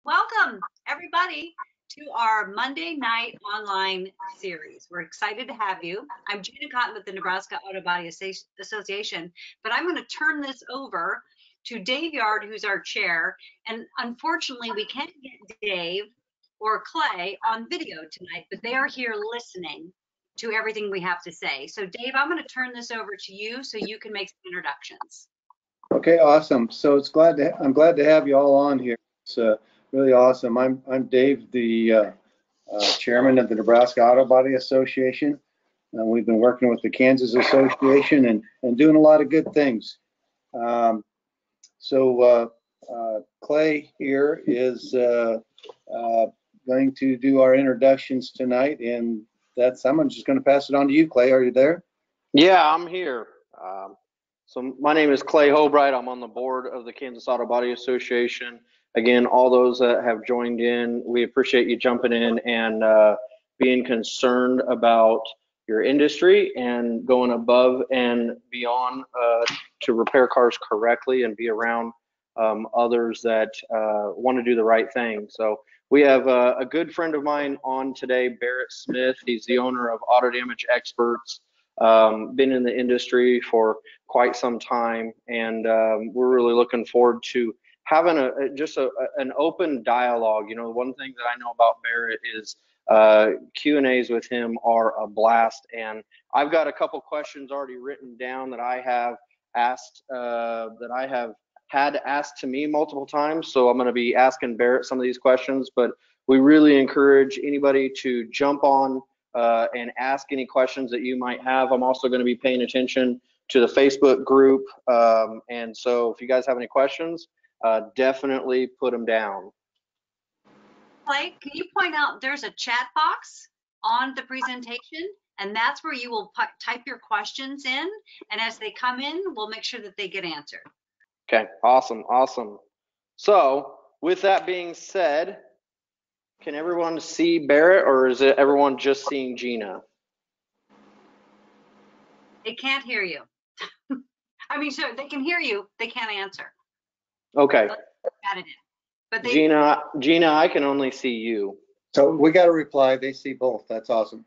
Welcome, everybody, to our Monday night online series. We're excited to have you. I'm Gina Cotton with the Nebraska Auto Body Association, but I'm going to turn this over to Dave Yard, who's our chair. And unfortunately, we can't get Dave or Clay on video tonight, but they are here listening to everything we have to say. So, Dave, I'm going to turn this over to you so you can make some introductions. Okay, awesome. So I'm glad to have you all on here. It's really awesome. I'm Dave, the chairman of the Nebraska Auto Body Association. We've been working with the Kansas Association and doing a lot of good things. Clay here is going to do our introductions tonight, and I'm just going to pass it on to you, Clay. Are you there? Yeah, I'm here. So my name is Clay Hobright. I'm on the board of the Kansas Auto Body Association. Again, all those that have joined in, we appreciate you jumping in and being concerned about your industry and going above and beyond to repair cars correctly and be around others that want to do the right thing. So we have a good friend of mine on today, Barrett Smith. He's the owner of Auto Damage Experts. Been in the industry for quite some time, and we're really looking forward to having an open dialogue. You know, one thing that I know about Barrett is Q&As with him are a blast, and I've got a couple questions already written down that I have had asked to me multiple times, so I'm going to be asking Barrett some of these questions, but we really encourage anybody to jump on and ask any questions that you might have. I'm also going to be paying attention to the Facebook group. And so if you guys have any questions, definitely put them down. Clay, can you point out there's a chat box on the presentation, and that's where you will type your questions in. And as they come in, we'll make sure that they get answered. Okay, awesome. So with that being said, can everyone see Barrett, or is it everyone just seeing Gina? They can't hear you. I mean, so they can hear you, they can't answer. Okay. But Gina, I can only see you. So we got a reply. They see both. That's awesome.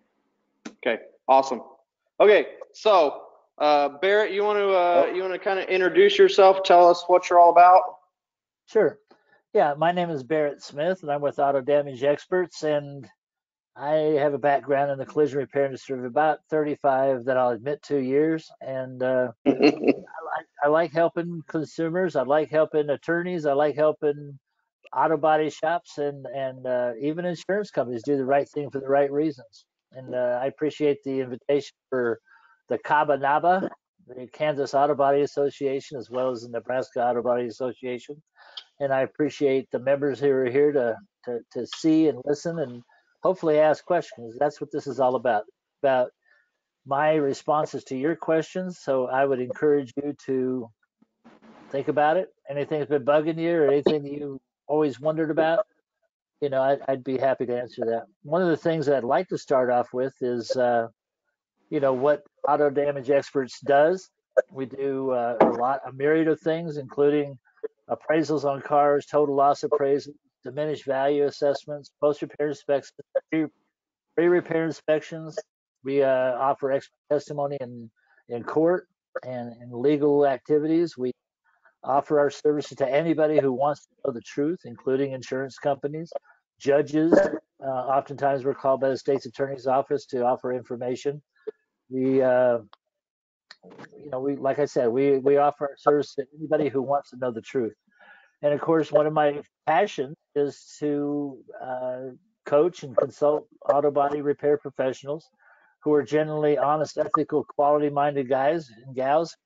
Okay, awesome. Okay, so Barrett, you want to kind of introduce yourself? Tell us what you're all about. Sure. Yeah, my name is Barrett Smith, and I'm with Auto Damage Experts, and I have a background in the collision repair industry of about 35 that I'll admit 2 years, and I like helping consumers. I like helping attorneys. I like helping auto body shops and even insurance companies do the right thing for the right reasons. And I appreciate the invitation for the CABA NABA, the Kansas Auto Body Association, as well as the Nebraska Auto Body Association. And I appreciate the members who are here to see and listen and hopefully ask questions. That's what this is all about my responses to your questions. So I would encourage you to think about it. Anything that's been bugging you or anything that you always wondered about, you know, I'd be happy to answer that. One of the things that I'd like to start off with is, you know, what Auto Damage Experts does. We do a myriad of things, including appraisals on cars, total loss appraisals, diminished value assessments, post-repair inspections, pre-repair inspections. We offer expert testimony in court and in legal activities. We offer our services to anybody who wants to know the truth, including insurance companies, judges. Oftentimes we're called by the state's attorney's office to offer information. We like I said, we offer our service to anybody who wants to know the truth. And of course, one of my passions is to coach and consult auto body repair professionals who are generally honest, ethical, quality-minded guys and gals,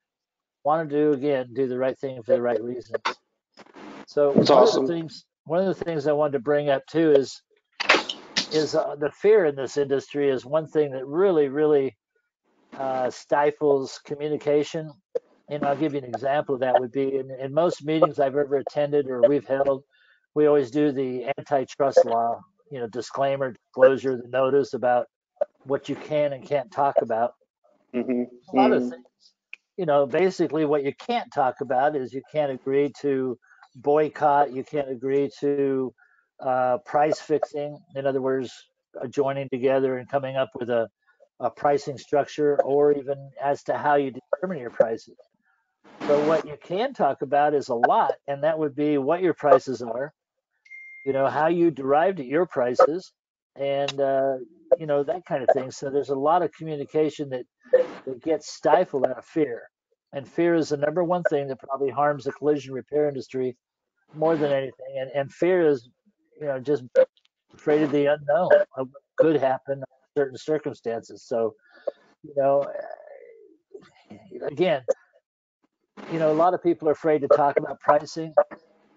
want to do the right thing for the right reasons. So one of the things I wanted to bring up too is the fear in this industry is one thing that really stifles communication. And I'll give you an example of that would be in most meetings I've ever attended or we've held, we always do the antitrust law, you know, disclaimer, disclosure, the notice about what you can and can't talk about. Mm-hmm. A lot of things, you know, basically what you can't talk about is you can't agree to boycott, you can't agree to price fixing, in other words, joining together and coming up with a pricing structure, or even as to how you determine your prices. But what you can talk about is a lot, and that would be what your prices are, how you derived at your prices, and that kind of thing. So there's a lot of communication that gets stifled out of fear, and fear is the number one thing that probably harms the collision repair industry more than anything. And fear is, just afraid of the unknown, of what could happen in certain circumstances. So, you know, again, a lot of people are afraid to talk about pricing.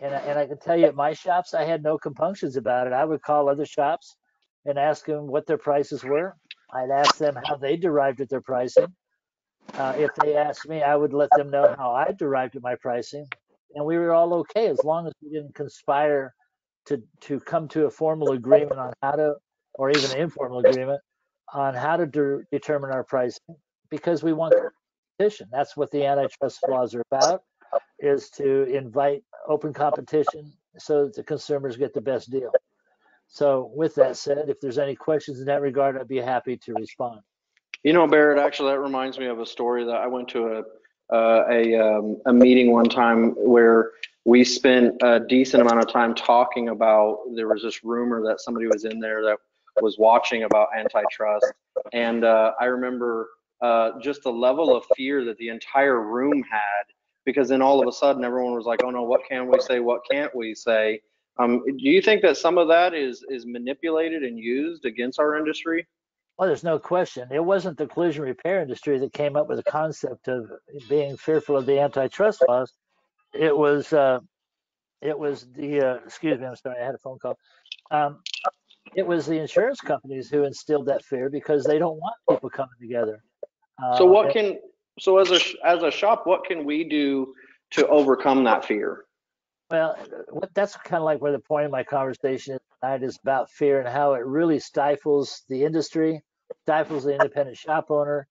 And I can tell you at my shops, I had no compunctions about it. I would call other shops and ask them what their prices were. I'd ask them how they derived at their pricing. If they asked me, I would let them know how I derived at my pricing. And we were all okay as long as we didn't conspire to come to a formal agreement on how to, or even an informal agreement on how to determine our pricing, because we want competition. That's what the antitrust laws are about, is to invite open competition so that the consumers get the best deal. So with that said, if there's any questions in that regard, I'd be happy to respond. Barrett, actually, that reminds me of a story that I went to a meeting one time where we spent a decent amount of time talking about, there was this rumor that somebody was in there that was watching about antitrust. And I remember just the level of fear that the entire room had, because then all of a sudden everyone was like, oh no, what can we say? What can't we say? Do you think that some of that is manipulated and used against our industry? Well, there's no question. It wasn't the collision repair industry that came up with the concept of being fearful of the antitrust laws. It was the excuse me, I'm sorry, I had a phone call. Um, it was the insurance companies who instilled that fear because they don't want people coming together. So Uh, what and, can so as a shop, what can we do to overcome that fear? well, that's kind of like where the point of my conversation tonight is about fear and how it really stifles the industry, stifles the independent shop owner.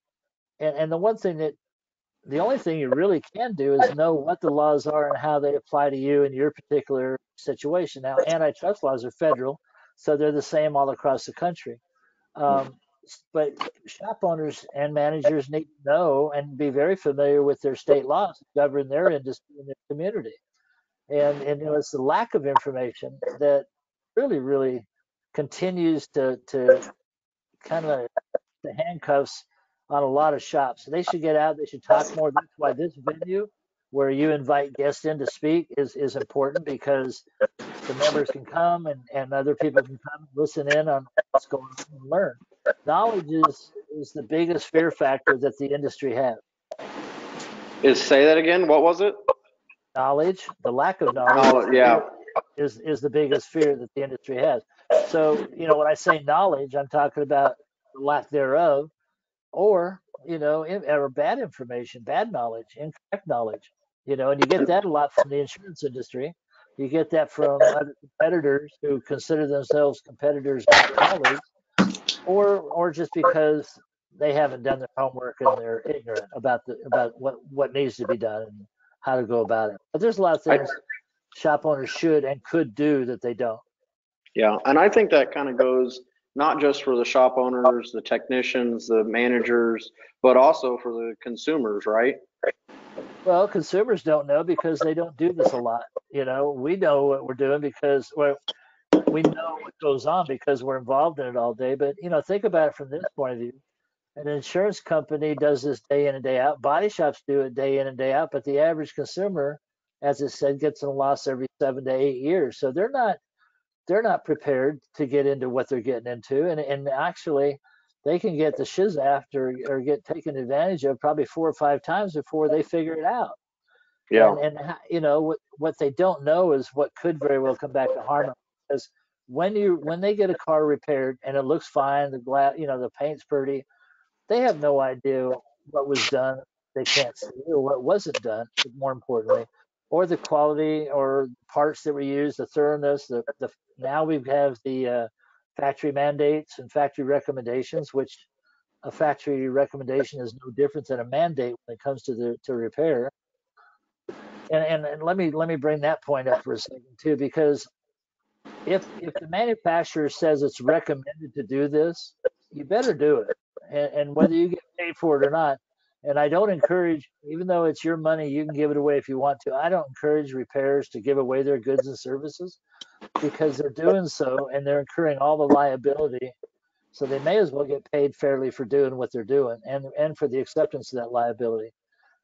And the only thing you really can do is know what the laws are and how they apply to you in your particular situation. Now, antitrust laws are federal, so they're the same all across the country. Um, but shop owners and managers need to know and be very familiar with their state laws that govern their industry and their community. And it's the lack of information that really continues to kind of the handcuffs on a lot of shops. They should get out. They should talk more. That's why this venue, where you invite guests in to speak, is important, because the members can come and other people can come listen in on what's going on and learn. Knowledge is the biggest fear factor that the industry has. Say that again. What was it? Knowledge, the lack of knowledge Yeah. is the biggest fear that the industry has. So, when I say knowledge, I'm talking about the lack thereof, or or bad information, bad knowledge, incorrect knowledge. And you get that a lot from the insurance industry. You get that from other competitors who consider themselves competitors, not colleagues, or just because they haven't done their homework and they're ignorant about what needs to be done and how to go about it. But there's a lot of I, things shop owners should and could do that they don't. yeah, and I think that kind of goes not just for the shop owners, the technicians, the managers, but also for the consumers, right? Well, consumers don't know because they don't do this a lot. We know what we're doing because, well, we know what goes on because we're involved in it all day. But, think about it from this point of view. An insurance company does this day in and day out. Body shops do it day in and day out. But the average consumer, as I said, gets in a loss every 7 to 8 years. So they're not prepared to get into what they're getting into. And actually, they can get the shiz after or get taken advantage of probably 4 or 5 times before they figure it out. Yeah. And what they don't know is what could very well come back to harm them. Because when they get a car repaired and it looks fine, the glass, the paint's pretty, they have no idea what was done. They can't see, or what wasn't done, more importantly, or the quality or parts that were used, the thoroughness. Now we have the factory mandates and factory recommendations, which a factory recommendation is no different than a mandate when it comes to repair. And let me bring that point up for a second too, because if the manufacturer says it's recommended to do this, you better do it, and whether you get paid for it or not. And I don't encourage, even though it's your money, you can give it away if you want to. I don't encourage repairers to give away their goods and services because they're doing so and they're incurring all the liability. So they may as well get paid fairly for doing what they're doing and for the acceptance of that liability.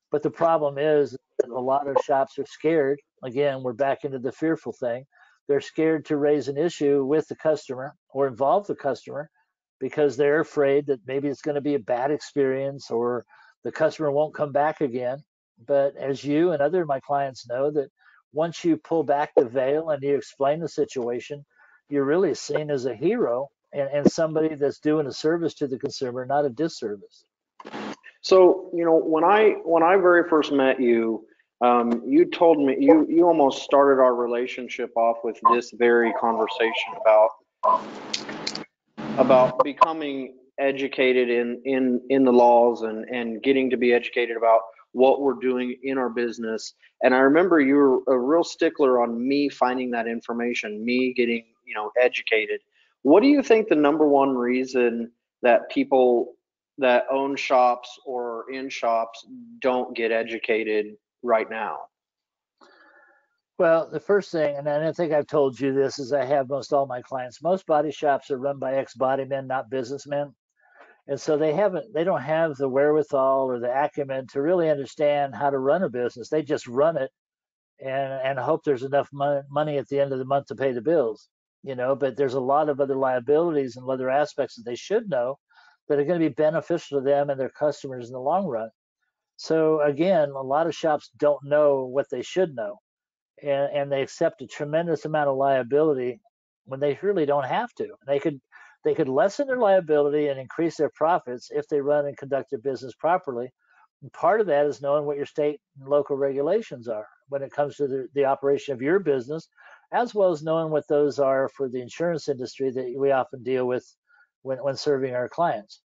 But the problem is that a lot of shops are scared. Again, we're back into the fearful thing. They're scared to raise an issue with the customer or involve the customer because they're afraid that maybe it's going to be a bad experience or the customer won't come back again. But as you and other of my clients know, that once you pull back the veil and you explain the situation, you're really seen as a hero and somebody that's doing a service to the consumer, not a disservice. So, when I very first met you, you told me you almost started our relationship off with this very conversation about becoming educated in the laws and getting to be educated about what we're doing in our business. And I remember you were a real stickler on me finding that information, me getting, educated. What do you think the number one reason that people that own shops or in shops don't get educated right now? Well, the first thing, and I think I've told you this, is I have most all my clients. Most body shops are run by ex-body men, not businessmen. And so they don't have the wherewithal or the acumen to really understand how to run a business. They just run it and hope there's enough money at the end of the month to pay the bills, but there's a lot of other liabilities and other aspects that they should know that are going to be beneficial to them and their customers in the long run. So again, a lot of shops don't know what they should know, and they accept a tremendous amount of liability when they really don't have to. They could lessen their liability and increase their profits if they run and conduct their business properly. And part of that is knowing what your state and local regulations are when it comes to the operation of your business, as well as knowing what those are for the insurance industry that we often deal with when serving our clients.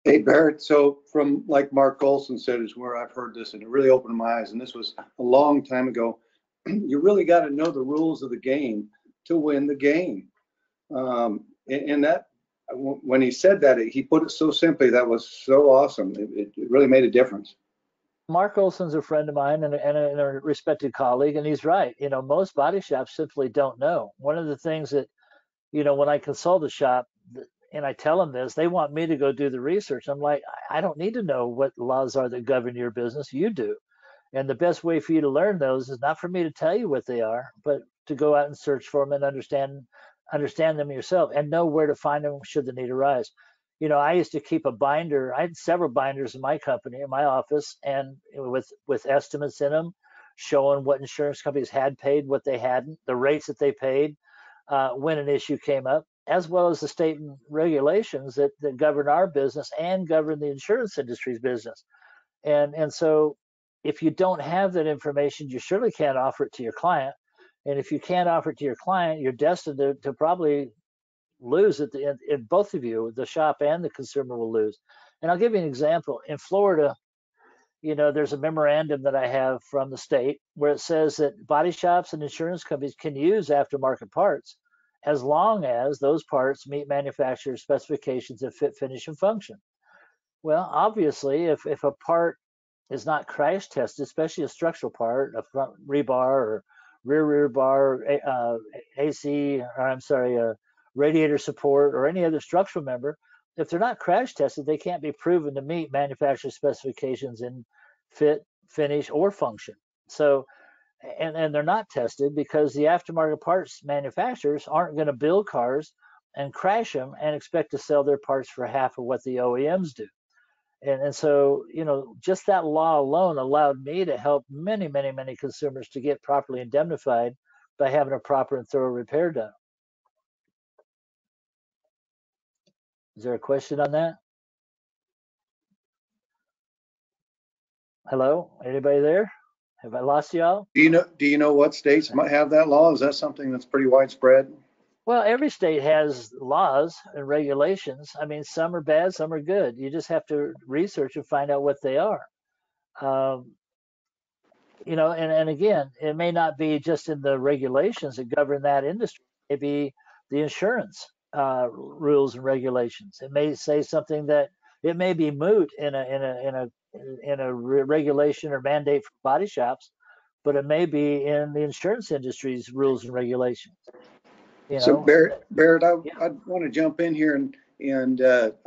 Hey, Barrett, so from like Mark Olson said is where I've heard this and it really opened my eyes, and this was a long time ago. You really got to know the rules of the game to win the game. And that, when he said that, he put it so simply, that was so awesome. It really made a difference. Mark Olson's a friend of mine and a respected colleague, and he's right. Most body shops simply don't know. One of the things that, when I consult a shop and I tell them this, they want me to go do the research. I'm like, I don't need to know what laws are that govern your business. You do. And the best way for you to learn those is not for me to tell you what they are, but to go out and search for them and understand them yourself and know where to find them should the need arise. I used to keep a binder. I had several binders in my company, in my office, and with estimates in them, showing what insurance companies had paid, what they hadn't, the rates that they paid when an issue came up, as well as the state regulations that govern our business and govern the insurance industry's business. And so if you don't have that information, you surely can't offer it to your client. And if you can't offer it to your client, you're destined to probably lose at the end. And both of you, the shop and the consumer, will lose. And I'll give you an example. In Florida, there's a memorandum that I have from the state where it says that body shops and insurance companies can use aftermarket parts as long as those parts meet manufacturer specifications of fit, finish, and function. Well, obviously, if a part is not crash tested, especially a structural part, a front rebar or rear bar, AC, or I'm sorry, radiator support or any other structural member, if they're not crash tested, they can't be proven to meet manufacturer specifications in fit, finish, or function. So, and they're not tested because the aftermarket parts manufacturers aren't going to build cars and crash them and expect to sell their parts for half of what the OEMs do. And so, just that law alone allowed me to help many, many, many consumers to get properly indemnified by having a proper and thorough repair done. Is there a question on that? Hello? Anybody there? Have I lost y'all? Do you know what states might have that law? Is that something that's pretty widespread? Well, every state has laws and regulations. I mean, some are bad, some are good. You just have to research and find out what they are. Um, and again, it may not be just in the regulations that govern that industry. may be the insurance rules and regulations. It may say something that it may be moot in a regulation or mandate for body shops, but it may be in the insurance industry's rules and regulations. You So know, Barrett, yeah. I want to jump in here and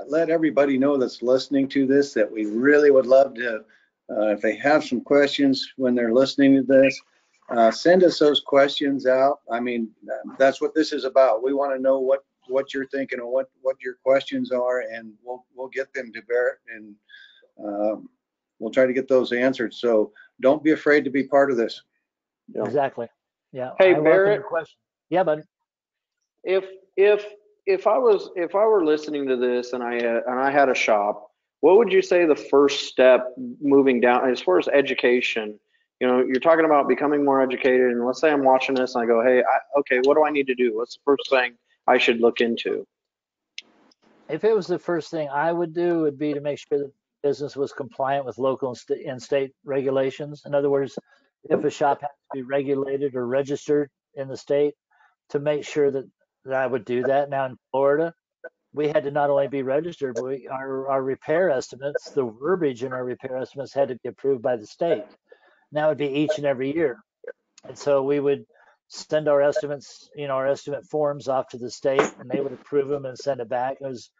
let everybody know that's listening to this that we really would love to, if they have some questions when they're listening to this, send us those questions out. I mean, that's what this is about. We want to know what you're thinking and what your questions are, and we'll get them to Barrett, and we'll try to get those answered. So don't be afraid to be part of this. Yeah. Exactly. Yeah. Hey, I welcome Barrett, your question. Yeah, but if if I were listening to this and I had a shop, what would you say the first step moving down as far as education? You know, you're talking about becoming more educated, and let's say I'm watching this and I go, hey, okay, what do I need to do? What's the first thing I should look into? if it was the first thing I would do, would be to make sure that business was compliant with local and state regulations. In other words, if a shop has to be regulated or registered in the state, to make sure that I would do that. Now in Florida, we had to not only be registered, but our repair estimates, the verbiage in our repair estimates had to be approved by the state. And that would be each and every year. And so we would send our estimates, our estimate forms off to the state, and they would approve them and send it back. It was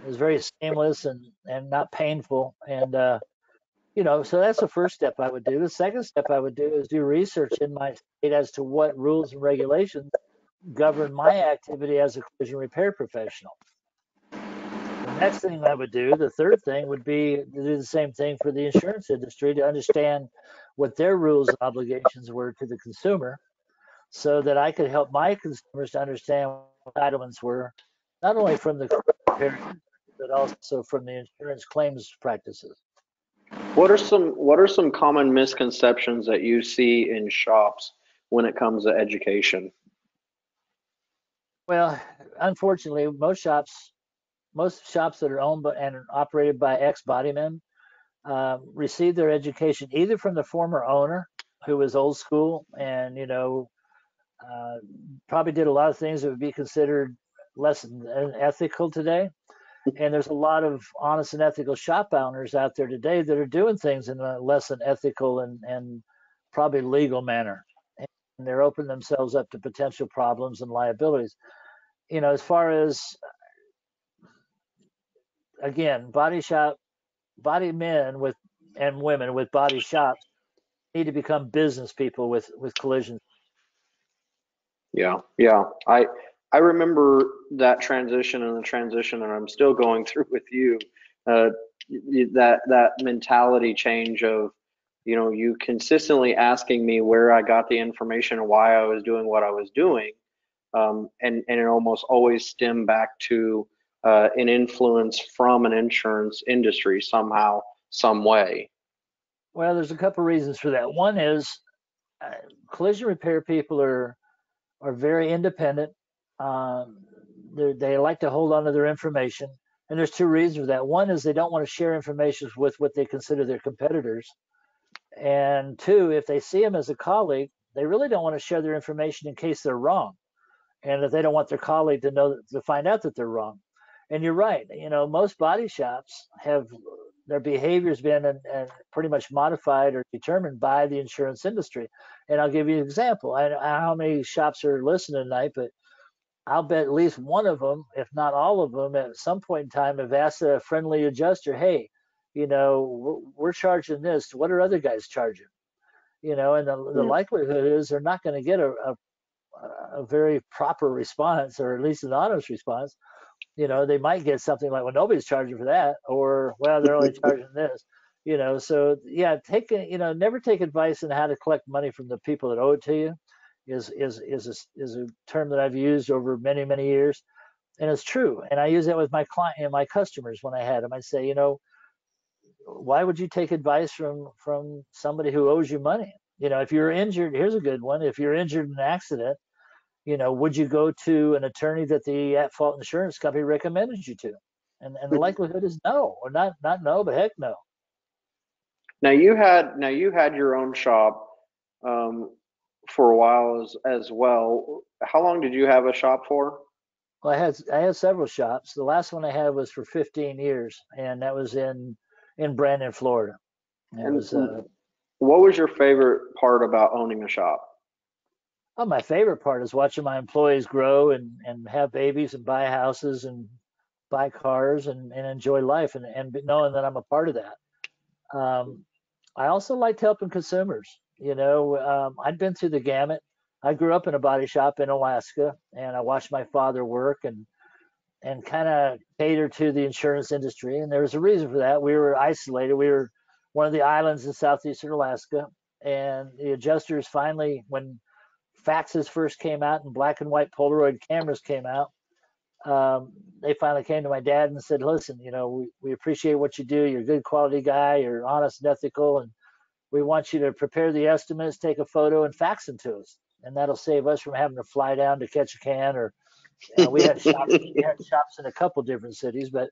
very seamless and not painful. And so that's the first step I would do. The second step I would do is do research in my state as to what rules and regulations govern my activity as a collision repair professional. The next thing I would do, the third thing, would be to do the same thing for the insurance industry, to understand what their rules and obligations were to the consumer, so that I could help my consumers to understand what entitlements were, not only from the repair, but also from the insurance claims practices. What are some common misconceptions that you see in shops when it comes to education? Well, unfortunately, most shops that are owned and operated by ex-bodymen receive their education either from the former owner, who was old school and probably did a lot of things that would be considered less ethical today. And there's a lot of honest and ethical shop owners out there today that are doing things in a less than ethical and probably legal manner. And they're opening themselves up to potential problems and liabilities. As far as, again, body men and women with body shops need to become business people with collision. Yeah, yeah. I remember that transition and the transition that I'm still going through with you. Uh, that mentality change of, you consistently asking me where I got the information and why I was doing what I was doing, and it almost always stemmed back to an influence from an insurance industry somehow, some way. Well, there's a couple reasons for that. One is collision repair people are very independent. Um, they like to hold on to their information, and there's two reasons for that. One is they don't want to share information with what they consider their competitors, and two, if they see them as a colleague, they really don't want to share their information in case they're wrong, and if they don't want their colleague to find out that they're wrong. And you're right. Most body shops have their behavior's been and pretty much modified or determined by the insurance industry. And I'll give you an example. I don't know how many shops are listening tonight, but I'll bet at least one of them, if not all of them, at some point in time have asked a friendly adjuster, hey, we're charging this. What are other guys charging? And the likelihood is they're not going to get a very proper response, or at least an honest response. They might get something like, well, nobody's charging for that, or, well, they're only charging this. So yeah, never take advice on how to collect money from the people that owe it to you is a term that I've used over many, many years. And it's true. And I use that with my client and my customers when I had them. I say, why would you take advice from somebody who owes you money? If you're injured, here's a good one. If you're injured in an accident, would you go to an attorney that the at-fault insurance company recommended you to? And the likelihood is no, or not no, but heck no. Now you had your own shop for a while as well. How long did you have a shop for? Well, I had several shops. The last one I had was for 15 years, and that was in Brandon, Florida. It And was what was your favorite part about owning a shop? well, my favorite part is watching my employees grow and have babies and buy houses and buy cars and enjoy life and knowing that I'm a part of that. I also liked helping consumers. I'd been through the gamut. I grew up in a body shop in Alaska, and I watched my father work and kind of cater to the insurance industry. And there was a reason for that. We were isolated. We were one of the islands in southeastern Alaska, and the adjusters finally, when faxes first came out and black and white Polaroid cameras came out, they finally came to my dad and said, listen, we appreciate what you do. You're a good quality guy. You're honest and ethical. And we want you to prepare the estimates, take a photo and fax them to us. And that'll save us from having to fly down to catch a can or we had shops in a couple different cities, but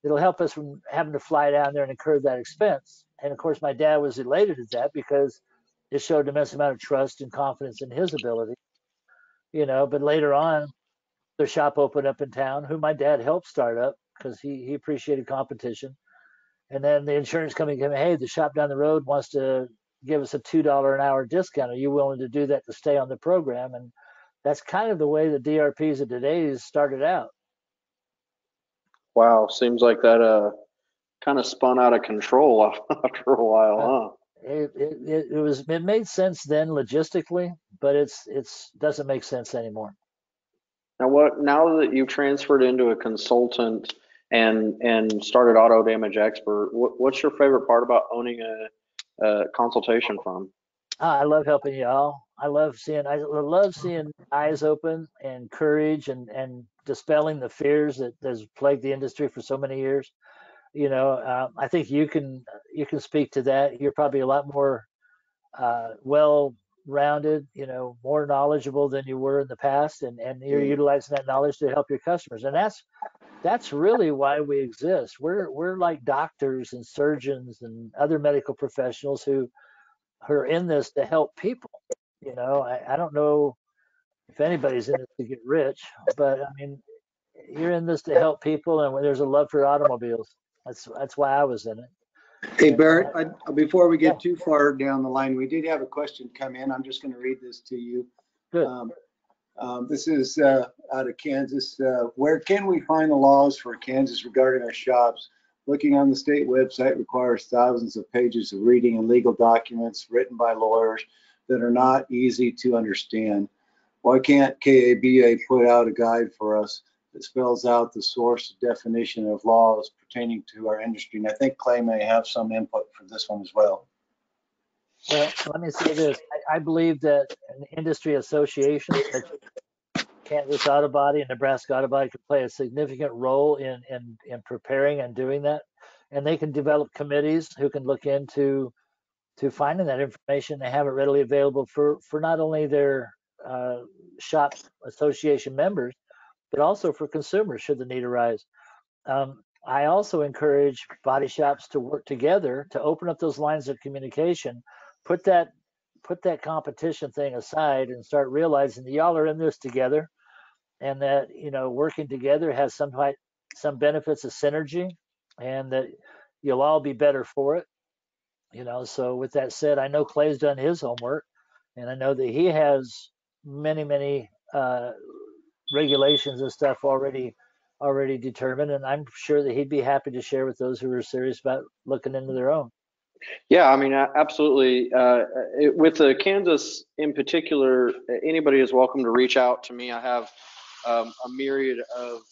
it'll help us from having to fly down there and incur that expense. And of course, my dad was elated at that because it showed an immense amount of trust and confidence in his ability, But later on, the shop opened up in town, who my dad helped start up because he appreciated competition. And then the insurance company came, hey, the shop down the road wants to give us a $2 an hour discount. Are you willing to do that to stay on the program? And that's kind of the way the DRPs of today started out. Wow, seems like that kind of spun out of control after a while, huh? It made sense then logistically, but it's doesn't make sense anymore. Now that you've transferred into a consultant and started auto damage expert, what's your favorite part about owning a consultation firm? I love helping y'all. I love seeing eyes open and courage and dispelling the fears that has plagued the industry for so many years. I think you can speak to that. You're probably a lot more well-rounded, more knowledgeable than you were in the past, and you're utilizing that knowledge to help your customers. And that's really why we exist. We're like doctors and surgeons and other medical professionals who are in this to help people. I don't know if anybody's in this to get rich, but I mean, you're in this to help people, and when there's a love for automobiles. That's why I was in it. Hey, And Barrett, before we yeah, get too far down the line, we did have a question come in. I'm just going to read this to you. good. This is out of Kansas. Where can we find the laws for Kansas regarding our shops? Looking on the state website requires thousands of pages of reading and legal documents written by lawyers that are not easy to understand. Why can't KABA put out a guide for us that spells out the source definition of laws pertaining to our industry? And I think Clay may have some input for this one as well. Well, let me say this. I believe that an industry association such as Kansas Auto Body and Nebraska Auto Body could play a significant role in preparing and doing that. And they can develop committees who can look into finding that information. They have it readily available for not only their shop association members, but also for consumers should the need arise. I also encourage body shops to work together to open up those lines of communication, put that competition thing aside and start realizing that y'all are in this together and that, working together has some benefits of synergy and that you'll all be better for it. So with that said, I know Clay's done his homework and I know that he has many regulations and stuff already determined, and I'm sure that he'd be happy to share with those who are serious about looking into their own. Yeah, I mean, absolutely. With the Kansas in particular, anybody is welcome to reach out to me. I have a myriad of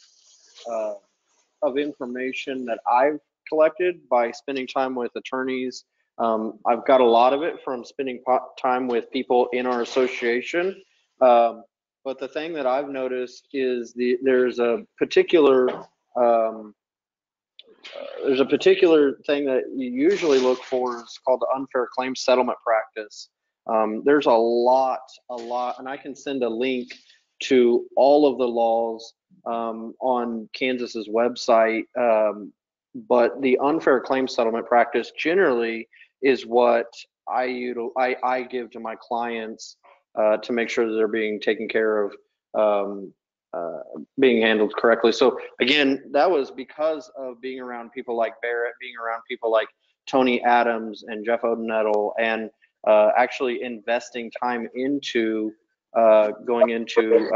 information that I've collected by spending time with attorneys. I've got a lot of it from spending time with people in our association. But the thing that I've noticed is there's a particular thing that you usually look for is called the unfair claim settlement practice. There's a lot, and I can send a link to all of the laws on Kansas's website. But the unfair claim settlement practice generally is what I give to my clients to make sure that they're being taken care of, being handled correctly. So again, that was because of being around people like Barrett, being around people like Tony Adams and Jeff Odenettle, and actually investing time into going into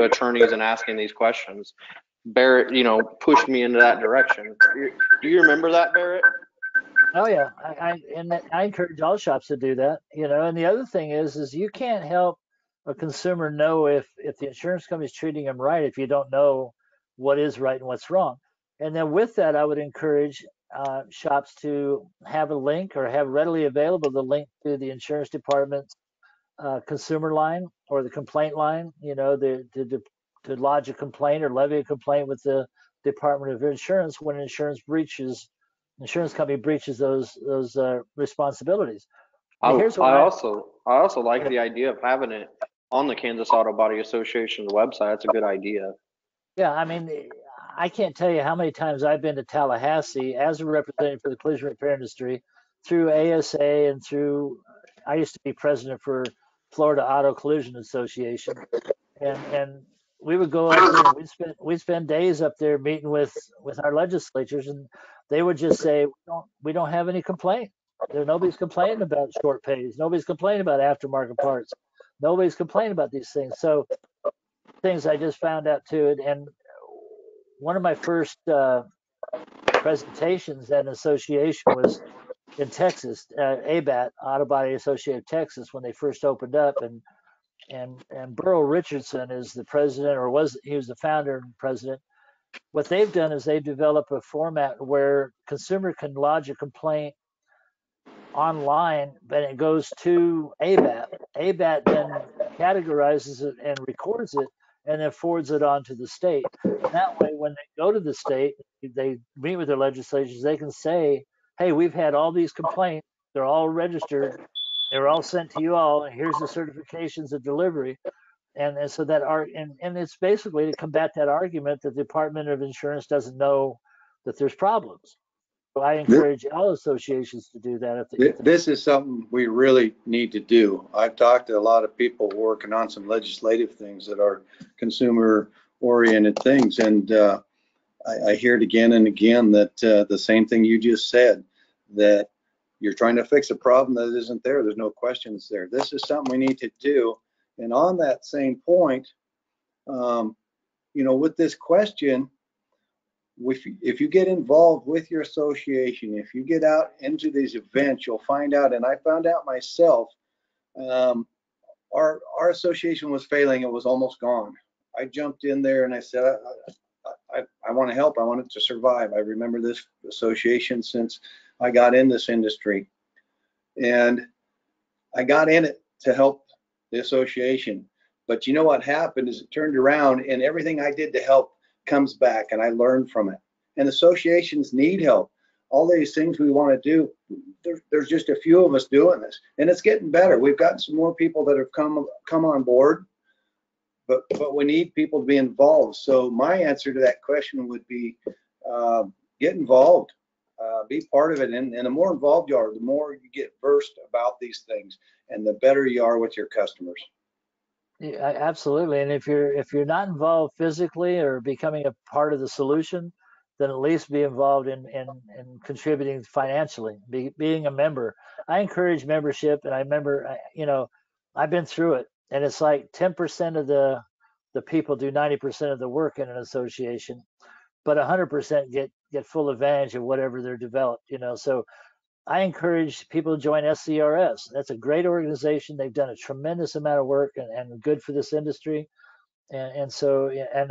attorneys and asking these questions. Barrett, pushed me into that direction. Do you remember that, Barrett? Oh yeah, I encourage all shops to do that. And the other thing is you can't help a consumer know if the insurance company is treating them right if you don't know what is right and what's wrong. And then with that, I would encourage shops to have a link or have readily available the link to the insurance department's consumer line or the complaint line. To lodge a complaint or levy a complaint with the Department of Insurance when insurance company breaches those responsibilities. I, Here's what I also like the idea of having it on the Kansas Auto Body Association's website. That's a good idea. Yeah, I mean, I can't tell you how many times I've been to Tallahassee as a representative for the collision repair industry through ASA and I used to be president for Florida Auto Collision Association, and we would go up there and we'd spend days up there meeting with our legislatures, and they would just say we don't have any complaint. Nobody's complaining about short pays. Nobody's complaining about aftermarket parts. Nobody's complaining about these things. So things I just found out too, and one of my first presentations at an association was in Texas, ABAT, Auto Body Association of Texas, when they first opened up, and Burl Richardson is the president, he was the founder and president. What they've done is they've developed a format where consumer can lodge a complaint online, but it goes to ABAT. ABAT then categorizes it and records it and then forwards it on to the state. That way, when they go to the state, they meet with their legislatures, they can say, hey, we've had all these complaints. They're all registered. They're all sent to you all. And here's the certifications of delivery. And so and it's basically to combat that argument that the Department of Insurance doesn't know that there's problems. So I encourage all associations to do that. This is something we really need to do. I've talked to a lot of people working on some legislative things that are consumer-oriented things, and I hear it again and again that the same thing you just said, that you're trying to fix a problem that isn't there. There's no question it's there. This is something we need to do. And on that same point, with this question, if you get involved with your association, if you get out into these events, you'll find out, and I found out myself, our association was failing. It was almost gone. I jumped in there and I said, I want to help. I want it to survive. I remember this association since I got in this industry, and I got in it to help the association. But you know what happened is it turned around, and everything I did to help comes back, and I learned from it. And associations need help. All these things we want to do, there's just a few of us doing this, and it's getting better. We've gotten some more people that have come on board, but we need people to be involved. So my answer to that question would be get involved, be part of it, and the more involved you are, the more you get versed about these things, and the better you are with your customers. Yeah, absolutely. And if you're not involved physically or becoming a part of the solution, then at least be involved in contributing financially, being a member. I encourage membership, and I remember, I've been through it, and it's like 10% of the people do 90% of the work in an association, but 100% get full advantage of whatever they're developed. So I encourage people to join SCRS. That's a great organization. They've done a tremendous amount of work and good for this industry. And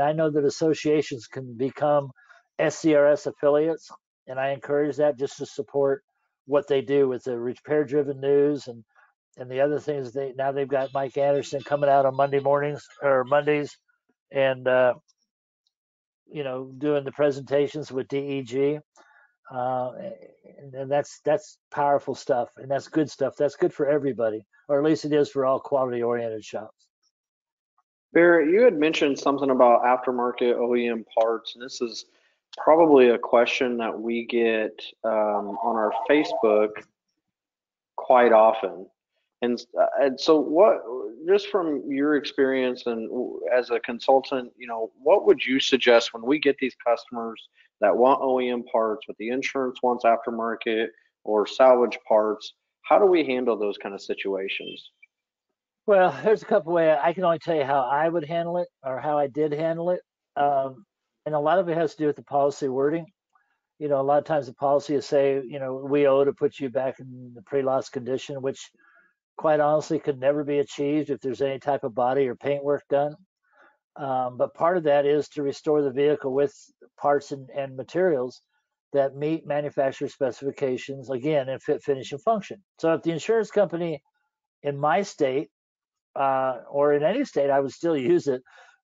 I know that associations can become SCRS affiliates, and I encourage that just to support what they do with the repair driven news and the other things. Now they've got Mike Anderson coming out on Monday mornings or Mondays, and doing the presentations with DEG. And that's powerful stuff, and that's good stuff. That's good for everybody, or at least it is for all quality oriented shops. Barrett, you had mentioned something about aftermarket OEM parts, and this is probably a question that we get on our Facebook quite often. And so what, just from your experience and as a consultant, what would you suggest when we get these customers that want OEM parts, but the insurance wants aftermarket or salvage parts? How do we handle those kind of situations? Well, there's a couple ways. I can only tell you how I would handle it or how I did handle it. And a lot of it has to do with the policy wording. A lot of times the policy is say, we owe to put you back in the pre-loss condition, which quite honestly could never be achieved if there's any type of body or paint work done. But part of that is to restore the vehicle with parts and materials that meet manufacturer specifications, again, in fit, finish, and function. So if the insurance company in my state or in any state, I would still use it.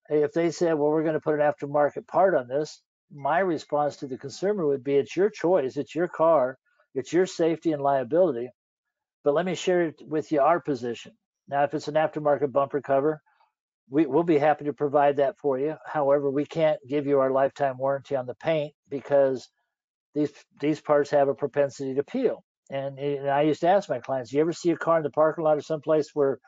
If they said, well, we're going to put an aftermarket part on this, my response to the consumer would be, it's your choice, it's your car, it's your safety and liability. But let me share it with you our position. Now, if it's an aftermarket bumper cover, we'll be happy to provide that for you. However, we can't give you our lifetime warranty on the paint because these parts have a propensity to peel. And I used to ask my clients, you ever see a car in the parking lot or someplace where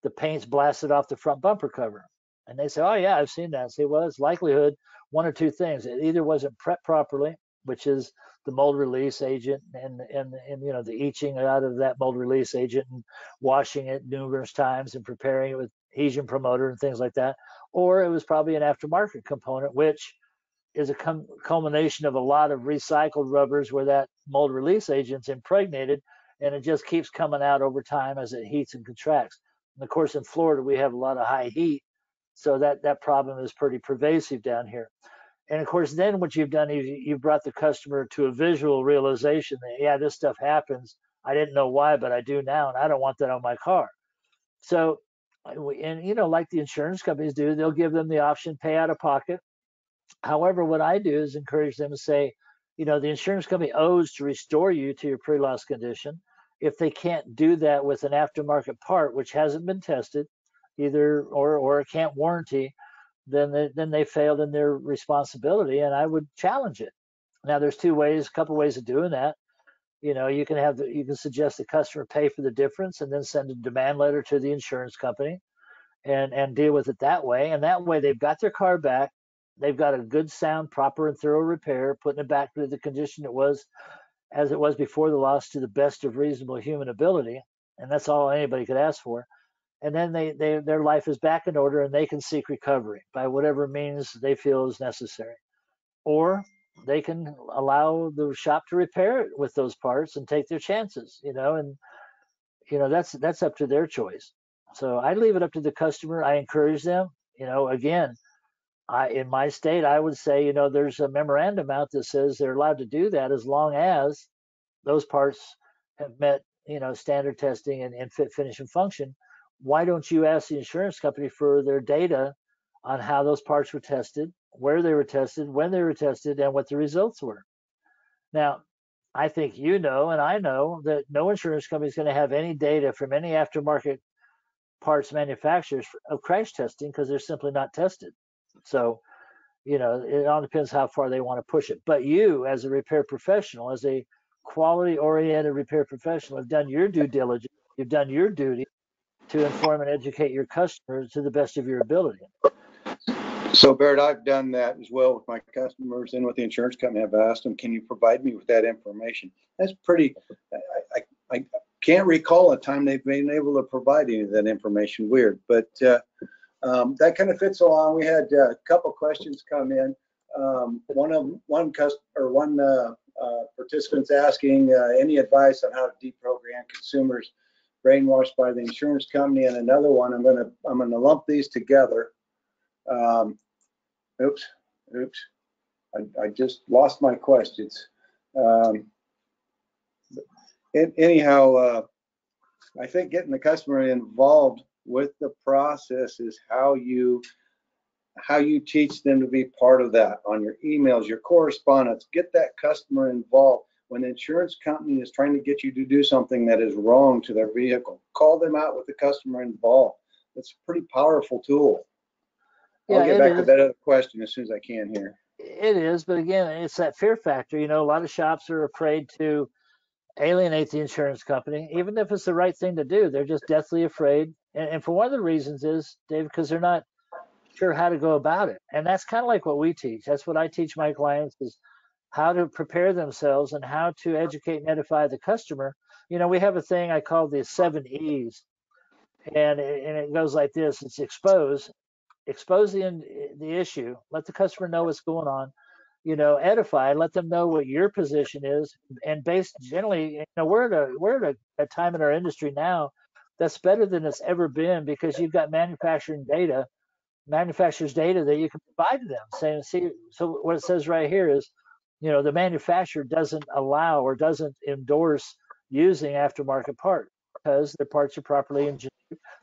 the paint's blasted off the front bumper cover? And they say, oh yeah, I've seen that. I say, well, it's likelihood one or two things. It either wasn't prepped properly, which is the mold release agent and the etching out of that mold release agent and washing it numerous times and preparing it with adhesion promoter and things like that. Or it was probably an aftermarket component, which is a culmination of a lot of recycled rubbers where that mold release agent's impregnated and it just keeps coming out over time as it heats and contracts. And of course, in Florida, we have a lot of high heat, so that problem is pretty pervasive down here. And of course, then what you've done is you've brought the customer to a visual realization that, yeah, this stuff happens. I didn't know why, but I do now, and I don't want that on my car. So, and like the insurance companies do, they'll give them the option, pay out of pocket. However, what I do is encourage them to say, the insurance company owes to restore you to your pre-loss condition. If they can't do that with an aftermarket part, which hasn't been tested, either or can't warranty, then they failed in their responsibility, and I would challenge it. Now, there's a couple ways of doing that. You can suggest the customer pay for the difference and then send a demand letter to the insurance company and deal with it that way. And that way they've got their car back. They've got a good, sound, proper, and thorough repair, putting it back to the condition it was as it was before the loss to the best of reasonable human ability. And that's all anybody could ask for. And then their life is back in order and they can seek recovery by whatever means they feel is necessary. Or they can allow the shop to repair it with those parts and take their chances, and that's up to their choice. So I leave it up to the customer. I encourage them. Again, in my state, I would say, there's a memorandum out that says they're allowed to do that as long as those parts have met, standard testing and fit, finish, and function. Why don't you ask the insurance company for their data on how those parts were tested, where they were tested, when they were tested, and what the results were? Now, I think and I know that no insurance company is going to have any data from any aftermarket parts manufacturers of crash testing because they're simply not tested. So, it all depends how far they want to push it. But you, as a repair professional, as a quality-oriented repair professional, have done your due diligence. You've done your duty to inform and educate your customers to the best of your ability. So, Barrett, I've done that as well with my customers and with the insurance company. I've asked them, can you provide me with that information? That's pretty, I can't recall a time they've been able to provide any of that information. Weird, but that kind of fits along. We had a couple questions come in. One participant's asking any advice on how to deprogram consumers brainwashed by the insurance company, and another one, I'm gonna lump these together. Oops, I just lost my questions. Anyhow, I think getting the customer involved with the process is how you teach them to be part of that on your emails, your correspondence. Get that customer involved. When the insurance company is trying to get you to do something that is wrong to their vehicle, call them out with the customer involved. It's a pretty powerful tool. I'll get back to that other question as soon as I can here. It is, but again, it's that fear factor. A lot of shops are afraid to alienate the insurance company, even if it's the right thing to do. They're just deathly afraid. And for one of the reasons is, Dave, because they're not sure how to go about it. And that's kind of like what we teach. That's what I teach my clients is how to prepare themselves and how to educate and edify the customer. You know, we have a thing I call the 7 E's, and it goes like this. It's expose the issue, let the customer know what's going on, you know, edify, let them know what your position is, and based generally, you know, we're at a time in our industry now that's better than it's ever been because you've got manufacturers data that you can provide to them saying, see, so what it says right here is, you know, the manufacturer doesn't allow or doesn't endorse using aftermarket parts because their parts are properly engineered,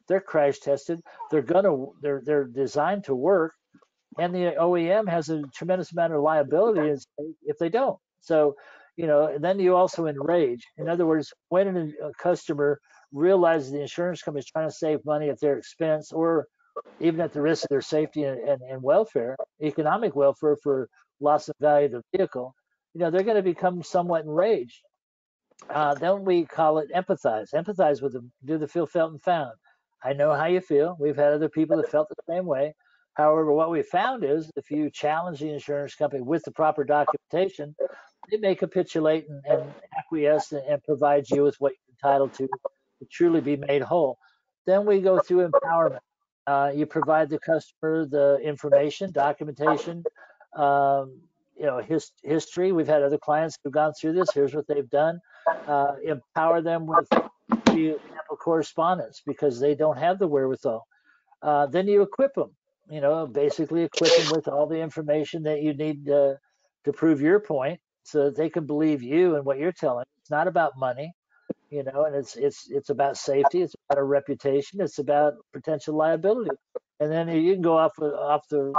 they're crash tested, they're designed to work, and the OEM has a tremendous amount of liability if they don't. So, you know, and then you also enrage. In other words, when a customer realizes the insurance company is trying to save money at their expense or even at the risk of their safety and welfare, economic welfare for loss of value of the vehicle, you know, they're going to become somewhat enraged. Then we call it empathize. Empathize with them, do the feel, felt, and found. I know how you feel. We've had other people that felt the same way. However, what we found is if you challenge the insurance company with the proper documentation, they may capitulate and acquiesce and provide you with what you're entitled to truly be made whole. Then we go through empowerment. You provide the customer the information, documentation, you know, history. We've had other clients who've gone through this. Here's what they've done. Empower them with the ample correspondence because they don't have the wherewithal. Then you equip them, you know, basically equip them with all the information that you need to prove your point so that they can believe you and what you're telling. It's not about money, you know, and it's about safety, it's about a reputation, it's about potential liability. And then you can go off the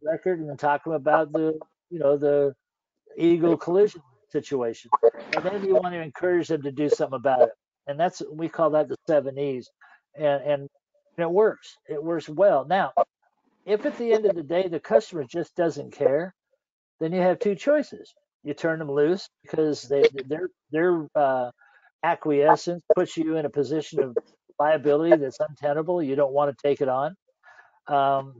record and talk to them about the, you know, the Eagle collision situation. And then you want to encourage them to do something about it. And that's, we call that the 7 E's. And it works. It works well. Now, if at the end of the day the customer just doesn't care, then you have two choices. You turn them loose because their acquiescence puts you in a position of liability that's untenable. You don't want to take it on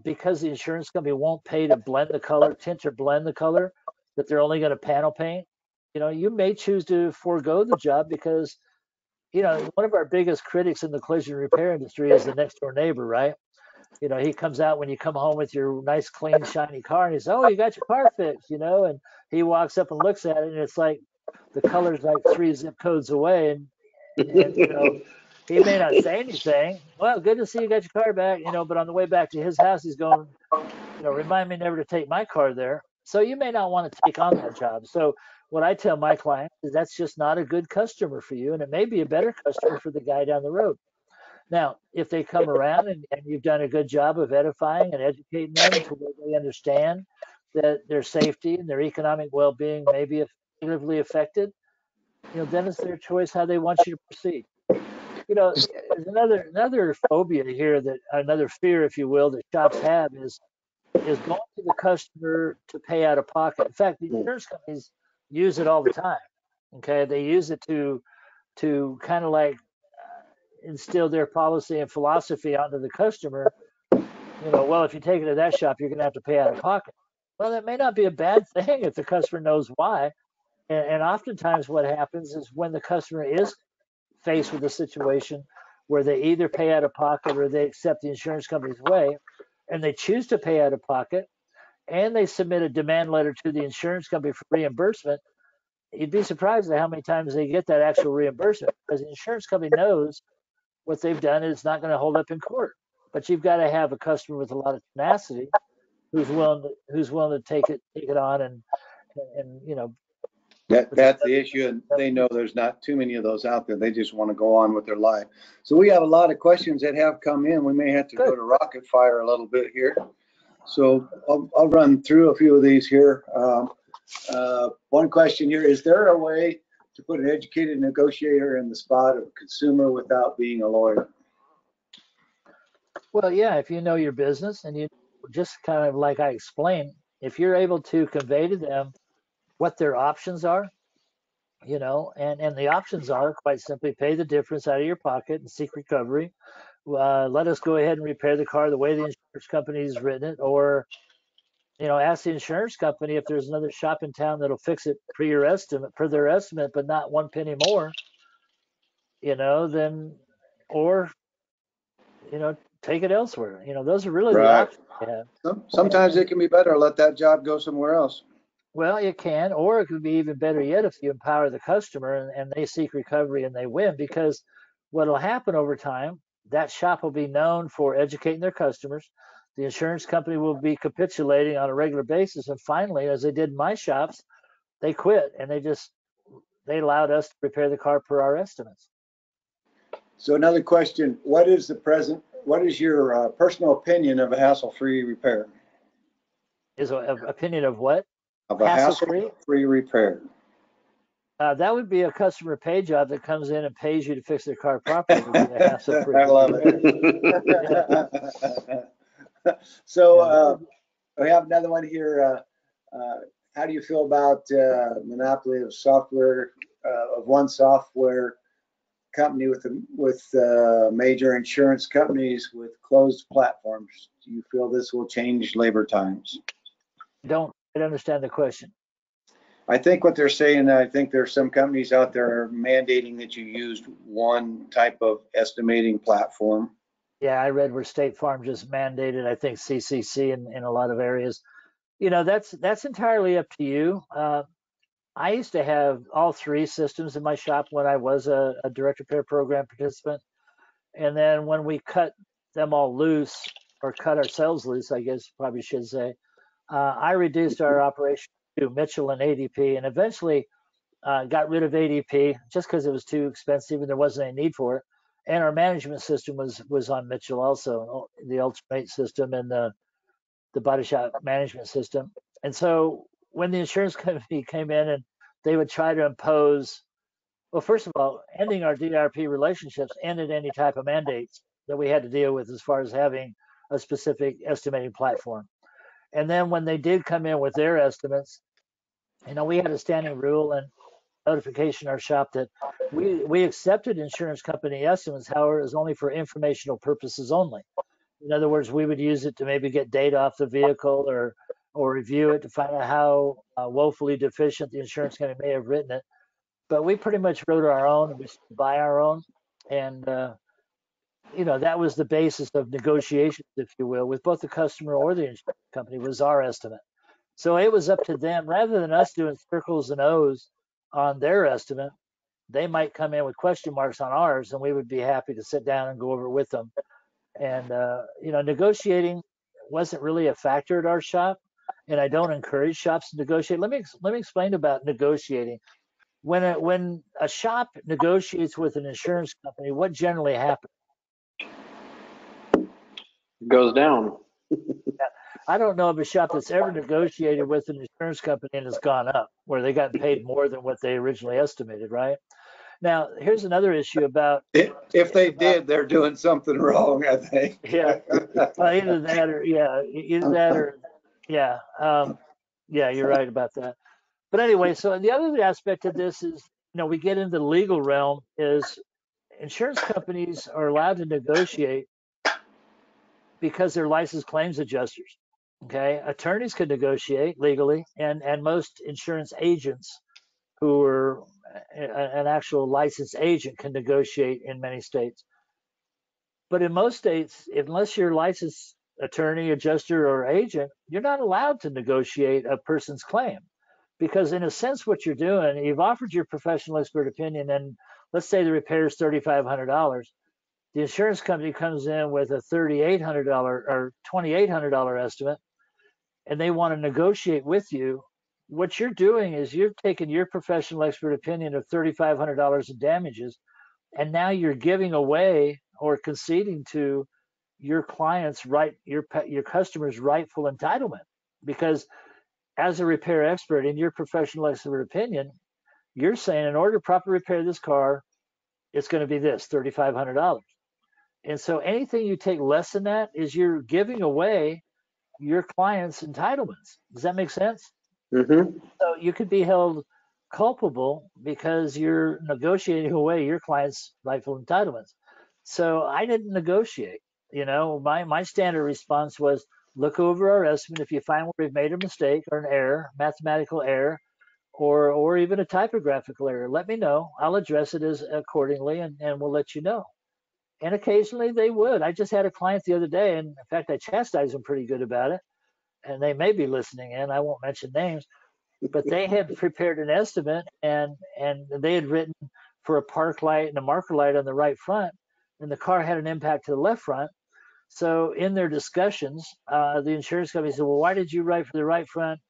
because the insurance company won't pay to blend the color, tint or blend the color, that they're only going to panel paint. You know, you may choose to forego the job because, you know, one of our biggest critics in the collision repair industry is the next door neighbor, right? You know, he comes out when you come home with your nice, clean, shiny car and he says, oh, you got your car fixed, you know, and he walks up and looks at it and it's like the color's like 3 zip codes away. And you know, he may not say anything. Well, good to see you got your car back, you know, but on the way back to his house, he's going, you know, remind me never to take my car there. So you may not want to take on that job. So what I tell my clients is that's just not a good customer for you. And it may be a better customer for the guy down the road. Now, if they come around and you've done a good job of edifying and educating them to where they understand that their safety and their economic well-being may be negatively affected, you know, then it's their choice how they want you to proceed. You know, there's another phobia here, that another fear, if you will, that shops have is going to the customer to pay out of pocket. In fact, the insurance companies use it all the time. Okay, they use it to kind of like instill their policy and philosophy onto the customer. You know, well, if you take it to that shop, you're going to have to pay out of pocket. Well, that may not be a bad thing if the customer knows why. And oftentimes, what happens is when the customer is faced with a situation where they either pay out of pocket or they accept the insurance company's way, and they choose to pay out of pocket, and they submit a demand letter to the insurance company for reimbursement, you'd be surprised at how many times they get that actual reimbursement because the insurance company knows what they've done is not going to hold up in court. But you've got to have a customer with a lot of tenacity who's willing to take it on and you know. That's the issue, and they know there's not too many of those out there. They just want to go on with their life. So we have a lot of questions that have come in. We may have to go to rapid fire a little bit here. So I'll run through a few of these here. One question here: is there a way to put an educated negotiator in the spot of a consumer without being a lawyer? Well, yeah, if you know your business and you just kind of like I explained, if you're able to convey to them what their options are, and the options are quite simply pay the difference out of your pocket and seek recovery. Let us go ahead and repair the car the way the insurance company has written it, or ask the insurance company if there's another shop in town that'll fix it per their estimate, but not one penny more. Then, or take it elsewhere. Those are really the Right. options you have. Sometimes it can be better to let that job go somewhere else. Well, it can, or it could be even better yet if you empower the customer and they seek recovery and they win, because what will happen over time, that shop will be known for educating their customers. The insurance company will be capitulating on a regular basis. And finally, as they did in my shops, they quit and they allowed us to repair the car per our estimates. So another question, what is your personal opinion of a hassle-free repair? Is an opinion of what? Of a hassle-free repair. That would be a customer pay job that comes in and pays you to fix their car properly. Would be a hassle-free. I love it. So we have another one here. How do you feel about monopoly of software, of one software company with major insurance companies with closed platforms? Do you feel this will change labor times? Don't understand the question. I think what they're saying, I think there's some companies out there are mandating that you use one type of estimating platform. Yeah, I read where State Farm just mandated, I think, CCC in a lot of areas. That's entirely up to you. I used to have all three systems in my shop when I was a direct repair program participant. And then when we cut them all loose, or cut ourselves loose, I guess probably should say, I reduced our operation to Mitchell and ADP, and eventually got rid of ADP just because it was too expensive and there wasn't any need for it. And our management system was on Mitchell also, the Ultimate system and the body shop management system. And so when the insurance company came in and they would try to impose, well, first of all, ending our DRP relationships ended any type of mandates that we had to deal with as far as having a specific estimating platform. And then when they did come in with their estimates, we had a standing rule and notification in our shop that we accepted insurance company estimates, however, it was only for informational purposes only. In other words, we would use it to maybe get data off the vehicle or review it to find out how woefully deficient the insurance company may have written it. But we pretty much wrote our own and we buy our own. And, that was the basis of negotiations, if you will, with both the customer or the insurance company was our estimate. So it was up to them rather than us doing circles and O's on their estimate. They might come in with question marks on ours, and we would be happy to sit down and go over it with them. And negotiating wasn't really a factor at our shop, and I don't encourage shops to negotiate. Let me explain about negotiating. When a shop negotiates with an insurance company, what generally happens? Goes down. I don't know of a shop that's ever negotiated with an insurance company and has gone up, where they got paid more than what they originally estimated, right? Now, here's another issue about. If they did, they're doing something wrong, I think. Yeah, either that or yeah, yeah, you're right about that. But anyway, so the other aspect of this is, we get into the legal realm is insurance companies are allowed to negotiate because they're licensed claims adjusters. Okay, attorneys can negotiate legally, and most insurance agents who are an actual licensed agent can negotiate in many states. But in most states, unless you're a licensed attorney, adjuster, or agent, you're not allowed to negotiate a person's claim. Because in a sense, what you're doing, you've offered your professional expert opinion, and let's say the repair is $3,500. The insurance company comes in with a $3,800 or $2,800 estimate, and they want to negotiate with you. What you're doing is you've taken your professional expert opinion of $3,500 in damages, and now you're giving away or conceding to your client's right, your customer's rightful entitlement. Because as a repair expert, in your professional expert opinion, you're saying in order to properly repair this car, it's going to be this $3,500. And so anything you take less than that is you're giving away your client's entitlements. Does that make sense? Mm-hmm. So you could be held culpable because you're negotiating away your client's rightful entitlements. So I didn't negotiate. My standard response was look over our estimate. If you find where we've made a mistake or an error, mathematical error, or even a typographical error, let me know. I'll address it as accordingly, and we'll let you know. And occasionally they would. I just had a client the other day, and in fact, I chastised them pretty good about it. And they may be listening in. I won't mention names, but they had prepared an estimate, and they had written for a park light and a marker light on the right front, and the car had an impact to the left front. So in their discussions, the insurance company said, "Well, why did you write for the right front?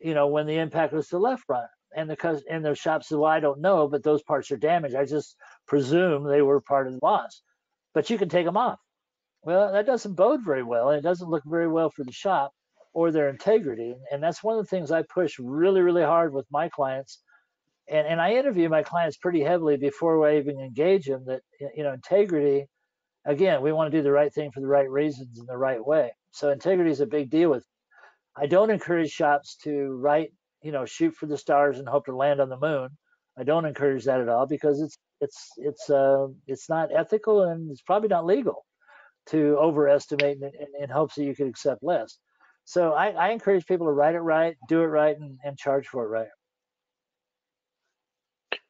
When the impact was to the left front?" And the shop said, "Well, I don't know, but those parts are damaged. I just presume they were part of the loss, but you can take them off." Well, that doesn't bode very well, and it doesn't look very well for the shop or their integrity. And that's one of the things I push really, really hard with my clients. And I interview my clients pretty heavily before I even engage them. That integrity. Again, we want to do the right thing for the right reasons in the right way. So integrity is a big deal with. I don't encourage shops to shoot for the stars and hope to land on the moon. I don't encourage that at all because it's not ethical and it's probably not legal to overestimate in hopes that you could accept less. So I encourage people to write it right, do it right, and charge for it right.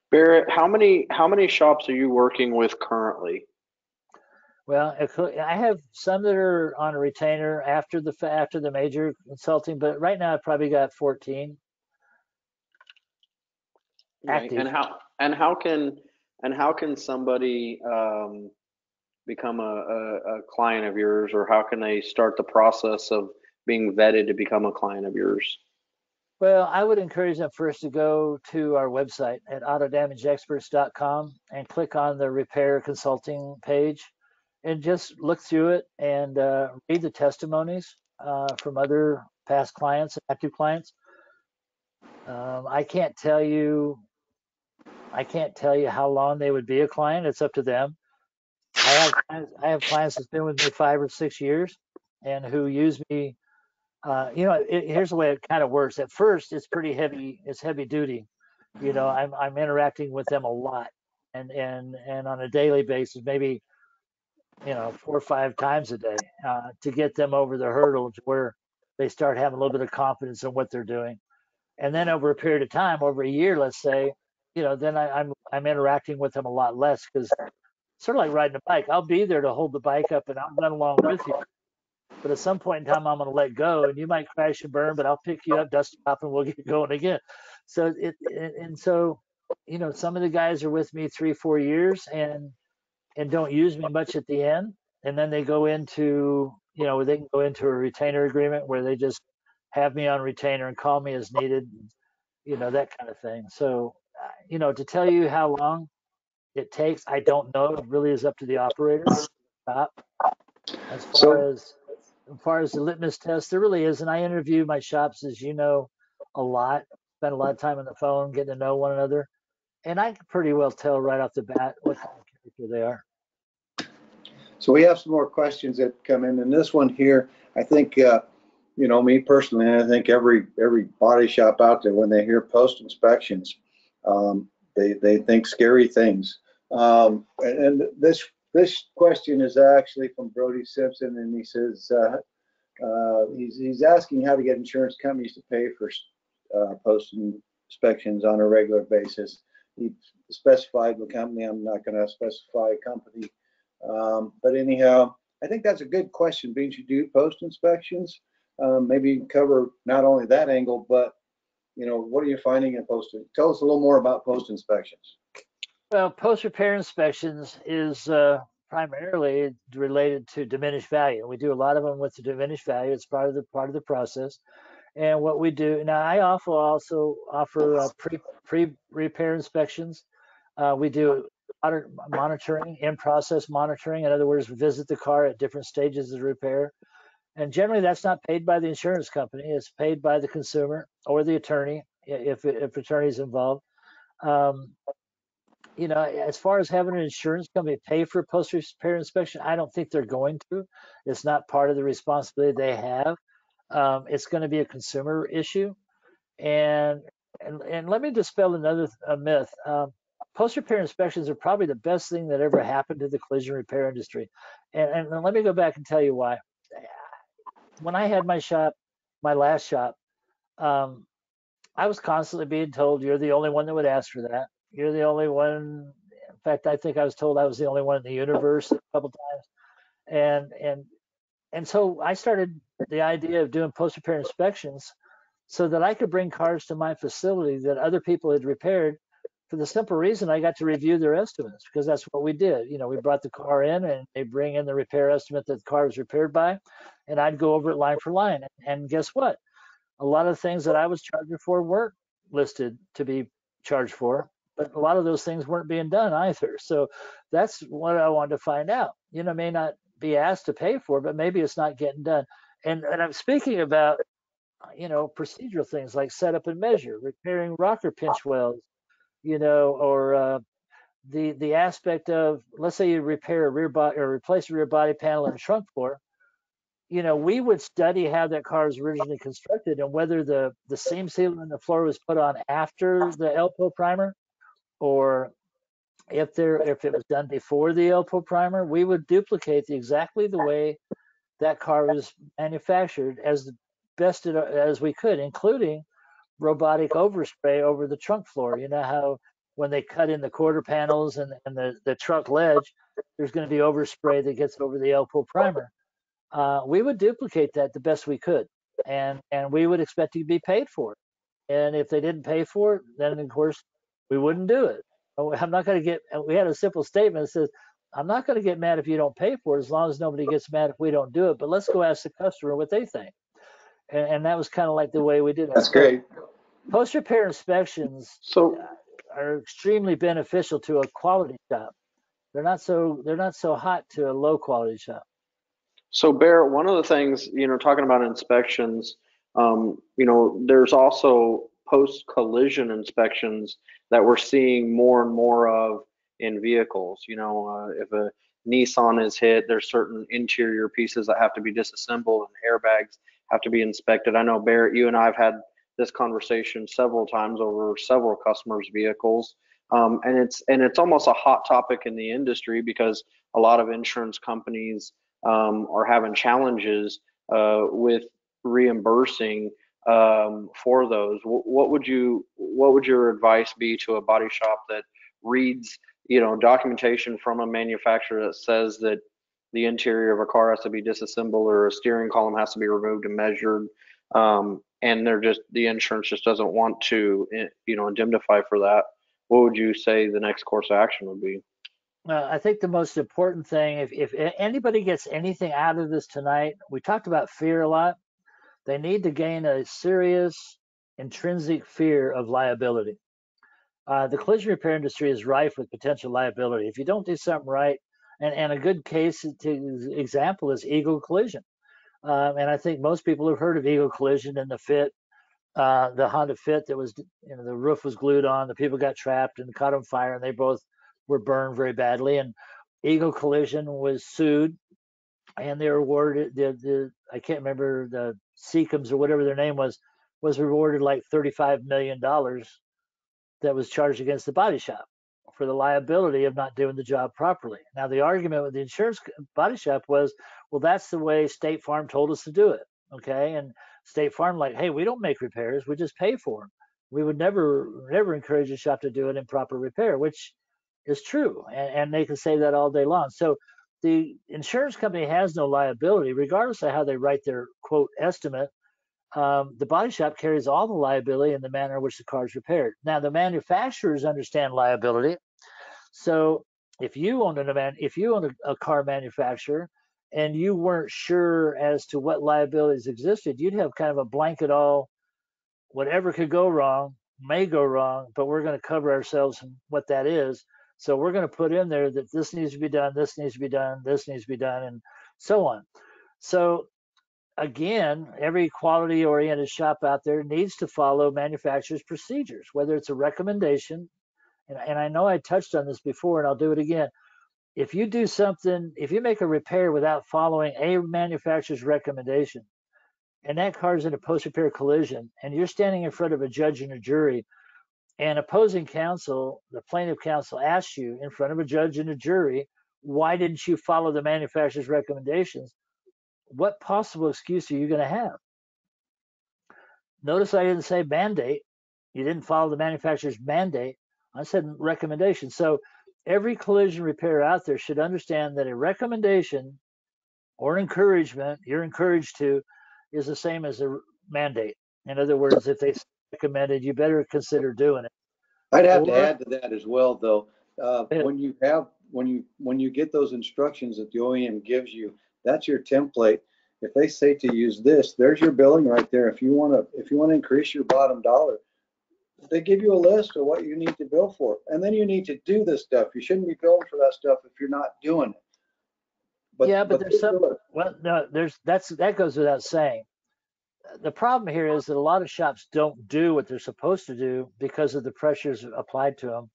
Barrett, how many shops are you working with currently? Well, I have some that are on a retainer after the major consulting, but right now I've probably got 14 Okay, active. and how can somebody become a client of yours, or how can they start the process of being vetted to become a client of yours? Well, I would encourage them first to go to our website at autodamageexperts.com and click on the repair consulting page and just look through it and read the testimonies from other past clients and active clients. I can't tell you how long they would be a client. It's up to them. I have clients that's been with me 5 or 6 years and who use me. Here's the way it kind of works. At first, it's pretty heavy. It's heavy duty. I'm interacting with them a lot, and on a daily basis, maybe 4 or 5 times a day, to get them over the hurdle to where they start having a little bit of confidence in what they're doing. And then over a period of time, over a year, let's say, then I'm interacting with them a lot less because sort of like riding a bike. I'll be there to hold the bike up and I'll run along with you. But at some point in time, I'm going to let go, and you might crash and burn, but I'll pick you up, dust you off, and we'll get going again. So some of the guys are with me 3-4 years and don't use me much at the end, and then they go into they can go into a retainer agreement where they just have me on retainer and call me as needed, that kind of thing. So to tell you how long it takes, I don't know. It really is up to the operator. As far as the litmus test, there really is. And I interview my shops, as you know, a lot, spend a lot of time on the phone, getting to know one another. And I can pretty well tell right off the bat what kind of character they are. So we have some more questions that come in. And this one here, I think, me personally, and I think every body shop out there, when they hear post inspections, they think scary things. And this question is actually from Brody Simpson, and he says he's asking how to get insurance companies to pay for post inspections on a regular basis. He specified the company. I'm not going to specify a company, but anyhow, I think that's a good question. Being you do post inspections, maybe you can cover not only that angle, but what are you finding in post? Tell us a little more about post inspections. Well, post repair inspections is primarily related to diminished value. We do a lot of them with the diminished value. It's part of the process. And what we do now, I also offer pre-repair inspections. We do monitoring, in-process monitoring. In other words, visit the car at different stages of repair. And generally, that's not paid by the insurance company. It's paid by the consumer or the attorney, if attorney is involved. As far as having an insurance company pay for a post-repair inspection, I don't think they're going to. It's not part of the responsibility they have. It's going to be a consumer issue. And and let me dispel another myth. Post-repair inspections are probably the best thing that ever happened to the collision repair industry. And let me go back and tell you why. When I had my shop, my last shop, um, I was constantly being told, you're the only one that would ask for that. You're the only one. In fact, I think I was told I was the only one in the universe a couple times. And so I started the idea of doing post-repair inspections so that I could bring cars to my facility that other people had repaired for the simple reason I got to review their estimates, because that's what we did. We brought the car in and they bring in the repair estimate that the car was repaired by, and I'd go over it line for line. And guess what? A lot of things that I was charging for weren't listed to be charged for, but a lot of those things weren't being done either. So that's what I wanted to find out. May not be asked to pay for, but maybe it's not getting done. And I'm speaking about procedural things like setup and measure, repairing rocker pinch welds, or the aspect of, let's say you repair a rear body or replace a rear body panel and trunk floor. We would study how that car was originally constructed and whether the seam sealer in the floor was put on after the LPO primer, or if it was done before the LPO primer. We would duplicate exactly the way that car was manufactured as the best as we could, including robotic overspray over the trunk floor. You know how when they cut in the quarter panels and the trunk ledge, there's going to be overspray that gets over the LPO primer. We would duplicate that the best we could, and we would expect to be paid for it. And if they didn't pay for it, then of course we wouldn't do it. I'm not going to get. We had a simple statement that says, "I'm not going to get mad if you don't pay for it, as long as nobody gets mad if we don't do it. But let's go ask the customer what they think." And that was kind of like the way we did it. That's great. Post repair inspections So, are extremely beneficial to a quality shop. They're not so hot to a low quality shop. so Barrett, one of the things, talking about inspections, there's also post collision inspections that we're seeing more and more of in vehicles. If a Nissan is hit, there's certain interior pieces that have to be disassembled and airbags have to be inspected. I know, Barrett, you and I have had this conversation several times over several customers' vehicles. And it's almost a hot topic in the industry because a lot of insurance companies are having challenges with reimbursing for those. What would your advice be to a body shop that reads, documentation from a manufacturer that says that the interior of a car has to be disassembled or a steering column has to be removed and measured, and the insurance just doesn't want to, indemnify for that? What would you say the next course of action would be? I think the most important thing, if anybody gets anything out of this tonight, we talked about fear a lot. They need to gain a serious intrinsic fear of liability. The collision repair industry is rife with potential liability. If you don't do something right, and a good example is Eagle Collision. And I think most people have heard of Eagle Collision and the Honda Fit that was, the roof was glued on, the people got trapped and caught on fire, and they both were burned very badly. And Eagle Collision was sued, and they were awarded I can't remember, the Seacums or whatever their name was rewarded like $35 million that was charged against the body shop for the liability of not doing the job properly. Now, the argument with the insurance body shop was, well, that's the way State Farm told us to do it. Okay. And State Farm, like, hey, we don't make repairs, we just pay for them. We would never encourage a shop to do an improper repair, which is true. And they can say that all day long. So the insurance company has no liability, regardless of how they write their quote estimate. The body shop carries all the liability in the manner in which the car is repaired. Now, the manufacturers understand liability. So if you own a car manufacturer and you weren't sure as to what liabilities existed, you'd have kind of a blanket all, whatever could go wrong may go wrong, but we're going to cover ourselves in what that is. So we're going to put in there that this needs to be done, this needs to be done, this needs to be done, and so on. So again, every quality oriented shop out there needs to follow manufacturer's procedures, whether it's a recommendation. And I know I touched on this before, and I'll do it again. If you do something, if you make a repair without following a manufacturer's recommendation, and that car's in a post-repair collision, and you're standing in front of a judge and a jury, and opposing counsel, the plaintiff counsel, asks you in front of a judge and a jury, why didn't you follow the manufacturer's recommendations? What possible excuse are you going to have? Notice I didn't say mandate. You didn't follow the manufacturer's mandate. I said recommendation. So every collision repair out there should understand that a recommendation or encouragement, you're encouraged to, is the same as a mandate. In other words, if they recommended, you better consider doing it. I'd have to Or add to that as well, though. When you get those instructions that the OEM gives you, that's your template. If they say to use this, there's your billing right there. If you want to increase your bottom dollar, they give you a list of what you need to bill for, and then you need to do this stuff. You shouldn't be billing for that stuff if you're not doing it. but there's some. Well, no, that goes without saying. The problem here is that a lot of shops don't do what they're supposed to do because of the pressures applied to them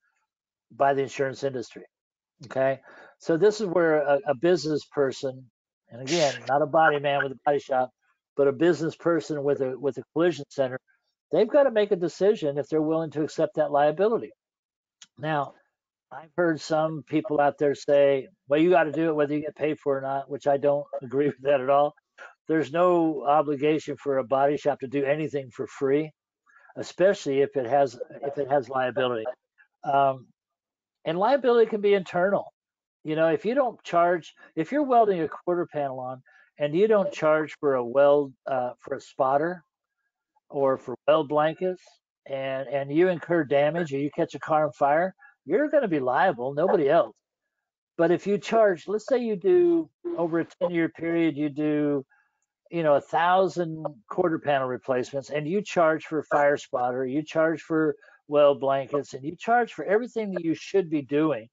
by the insurance industry. Okay, so this is where a business person, and again, not a body man with a body shop, but a business person with a collision center, they've got to make a decision if they're willing to accept that liability. Now, I've heard some people out there say, well, you got to do it whether you get paid for it or not, which I don't agree with that at all. There's no obligation for a body shop to do anything for free, especially if it has liability. Um, and liability can be internal. You know, if you don't charge, if you're welding a quarter panel on and you don't charge for a weld, for a spotter or for weld blankets, and you incur damage or you catch a car on fire, you're going to be liable, nobody else. But if you charge, let's say you do over a 10-year period, you do, 1,000 quarter panel replacements, and you charge for a fire spotter, you charge for weld blankets, and you charge for everything that you should be doing,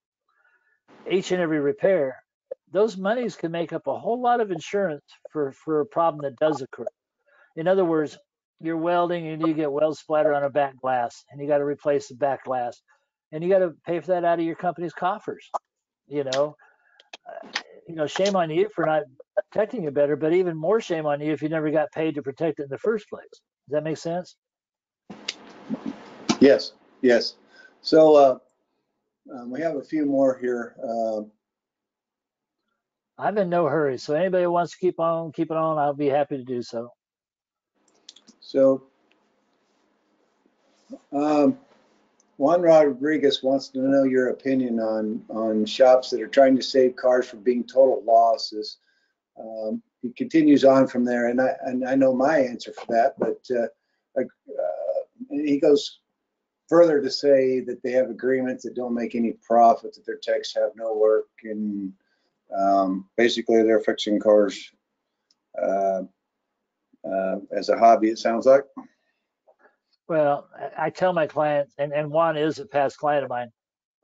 each and every repair, those monies can make up a whole lot of insurance for a problem that does occur. In other words, you're welding and you get weld splatter on a back glass, and you got to replace the back glass, and you got to pay for that out of your company's coffers. You know, shame on you for not protecting it better, but even more shame on you if you never got paid to protect it in the first place. Does that make sense? Yes, yes. So we have a few more here. I'm in no hurry, so anybody who wants to keep it on, I'll be happy to do so. So Juan Rodriguez wants to know your opinion on shops that are trying to save cars from being total losses. He continues on from there, and I know my answer for that, but he goes further to say that they have agreements that don't make any profit, that their techs have no work, and basically they're fixing cars as a hobby, it sounds like. Well, I tell my clients, and Juan is a past client of mine,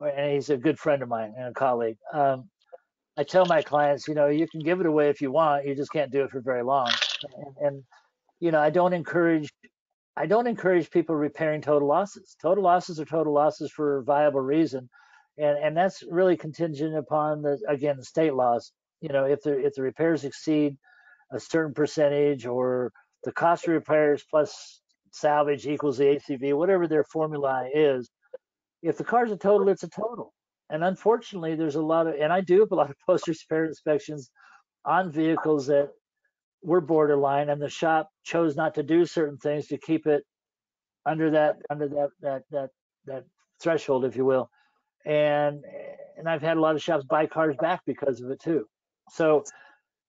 and he's a good friend of mine and a colleague. I tell my clients, you can give it away if you want, you just can't do it for very long. And I don't encourage people repairing total losses. Total losses are total losses for a viable reason, and that's really contingent upon the state laws. If the repairs exceed a certain percentage, or the cost of repairs plus salvage equals the ACV, whatever their formula is. If the car's a total, it's a total. And unfortunately, there's a lot of, and I do have a lot of post-repair inspections on vehicles that were borderline, and the shop chose not to do certain things to keep it under that threshold, if you will. And I've had a lot of shops buy cars back because of it too. So,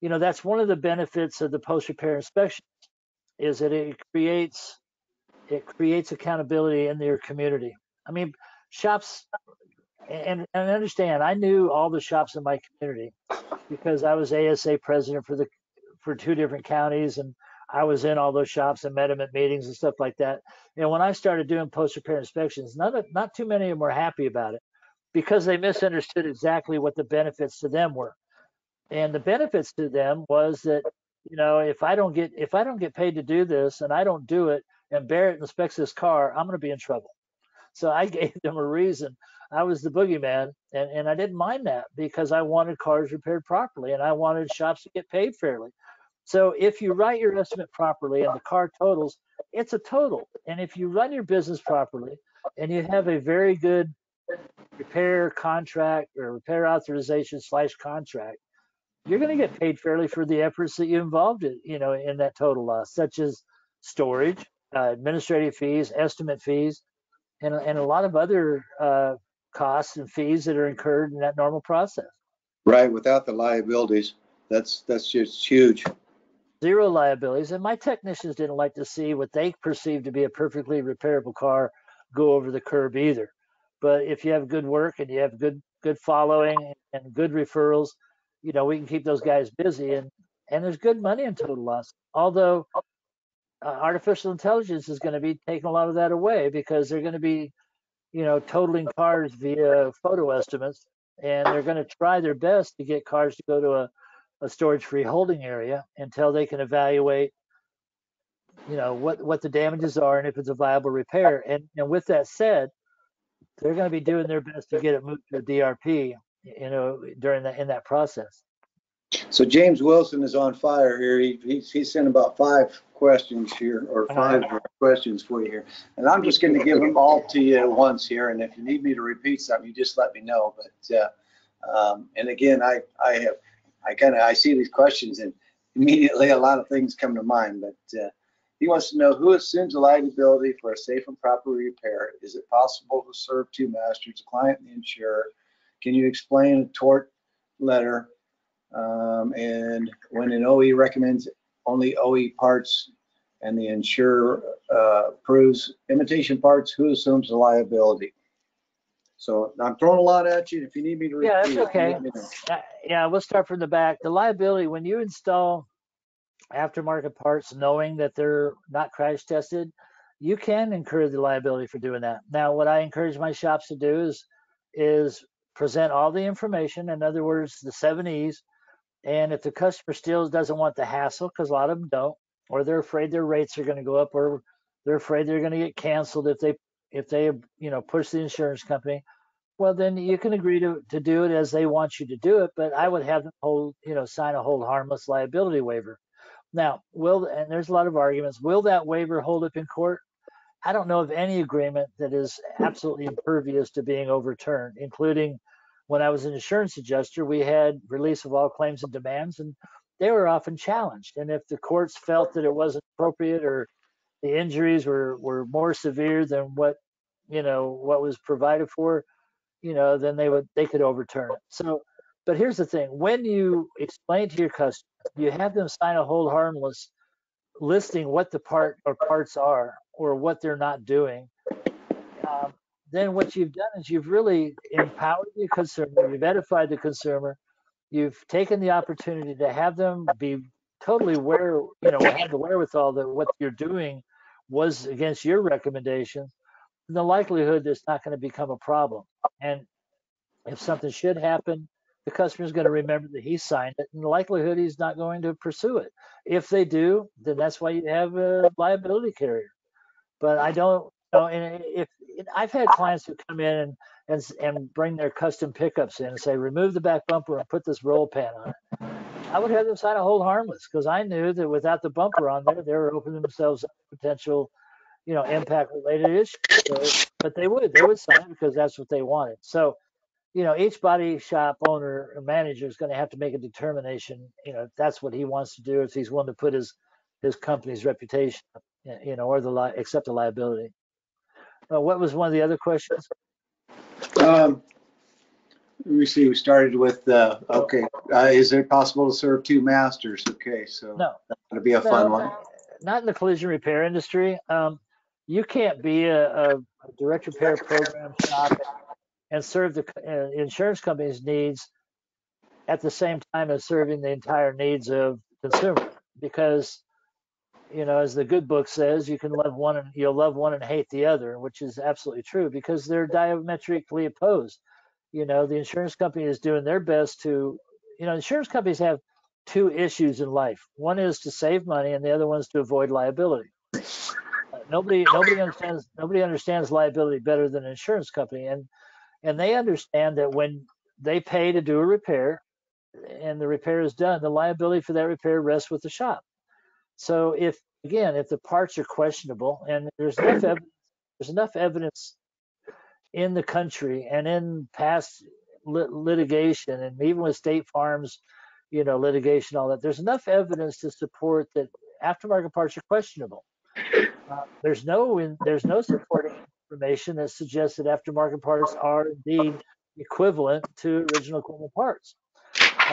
that's one of the benefits of the post-repair inspection, is that it creates accountability in their community. I mean, shops, and understand, I knew all the shops in my community because I was ASA president for 2 different counties, and I was in all those shops and met them at meetings and stuff like that. And when I started doing post-repair inspections, not too many of them were happy about it because they misunderstood exactly what the benefits to them were. And the benefits to them was that, if I don't get paid to do this and I don't do it, and Barrett inspects this car, I'm going to be in trouble. So I gave them a reason. I was the boogeyman, and I didn't mind that because I wanted cars repaired properly and I wanted shops to get paid fairly. So if you write your estimate properly and the car totals, it's a total. And if you run your business properly and you have a very good repair contract or repair authorization / contract, you're going to get paid fairly for the efforts that you involved in, in that total loss, such as storage, administrative fees, estimate fees, and a lot of other costs and fees that are incurred in that normal process. Right, without the liabilities, that's just huge. Zero liabilities. And my technicians didn't like to see what they perceived to be a perfectly repairable car go over the curb either. But if you have good work and you have good following and good referrals, we can keep those guys busy, and there's good money in total loss. Although artificial intelligence is going to be taking a lot of that away, because they're going to be totaling cars via photo estimates, and they're going to try their best to get cars to go to a storage-free holding area until they can evaluate, what the damages are and if it's a viable repair. And with that said, they're going to be doing their best to get it moved to a DRP, in that process. So James Wilson is on fire here. He sent about 5 questions here, or 5 questions for you here. And I'm just going to give them all to you at once here. And if you need me to repeat something, you just let me know. But and again, I see these questions and immediately a lot of things come to mind. But he wants to know, who assumes the liability for a safe and proper repair? Is it possible to serve 2 masters, the client and the insurer? Can you explain a tort letter? And when an OE recommends only OE parts and the insurer approves imitation parts, who assumes the liability? So I'm throwing a lot at you. If you need me to repeat, yeah, that's okay. Yeah, we'll start from the back. The liability, when you install aftermarket parts knowing that they're not crash tested, you can incur the liability for doing that. Now, what I encourage my shops to do is present all the information, in other words, the 7 E's. And if the customer still doesn't want the hassle, because a lot of them don't, or they're afraid their rates are going to go up, or they're afraid they're going to get canceled if they push the insurance company, well, then you can agree to do it as they want you to do it. But I would have them sign a hold harmless liability waiver. Now, and there's a lot of arguments, will that waiver hold up in court? I don't know of any agreement that is absolutely impervious to being overturned, including when I was an insurance adjuster, we had release of all claims and demands, and they were often challenged. And if the courts felt that it wasn't appropriate, or the injuries were more severe than what was provided for, then they could overturn it. So, but here's the thing: when you explain to your customer, you have them sign a hold harmless listing what the part or parts are or what they're not doing. Then what you've done is you've really empowered the consumer, you've edified the consumer, you've taken the opportunity to have them be totally aware, have the wherewithal that what you're doing was against your recommendations. And the likelihood that it's not going to become a problem. And if something should happen, the customer is going to remember that he signed it, and the likelihood he's not going to pursue it. If they do, then that's why you have a liability carrier. But I don't know. And if I've had clients who come in and bring their custom pickups in and say, remove the back bumper and put this roll pan on it, I would have them sign a hold harmless, because I knew that without the bumper on there, they were opening themselves up to potential, impact related issues. So, but they would sign it because that's what they wanted. So, each body shop owner or manager is going to have to make a determination, if that's what he wants to do, if he's willing to put his company's reputation, or accept the liability. What was one of the other questions? Let me see. We started with okay. Is it possible to serve 2 masters? Okay, so No, that's going to be a fun one. Not in the collision repair industry. You can't be a direct repair program shop and serve the insurance company's needs at the same time as serving the entire needs of consumers, because as the good book says, you'll love one and hate the other, which is absolutely true, because they're diametrically opposed. The insurance company is doing their best to, insurance companies have 2 issues in life. One is to save money, and the other one is to avoid liability. Nobody understands liability better than an insurance company, and they understand that when they pay to do a repair, and the repair is done, the liability for that repair rests with the shop. So if the parts are questionable, and there's enough evidence in the country and in past litigation, and even with State Farm's, litigation, all that, there's enough evidence to support that aftermarket parts are questionable. There's no supporting information that suggests that aftermarket parts are indeed equivalent to original equipment parts.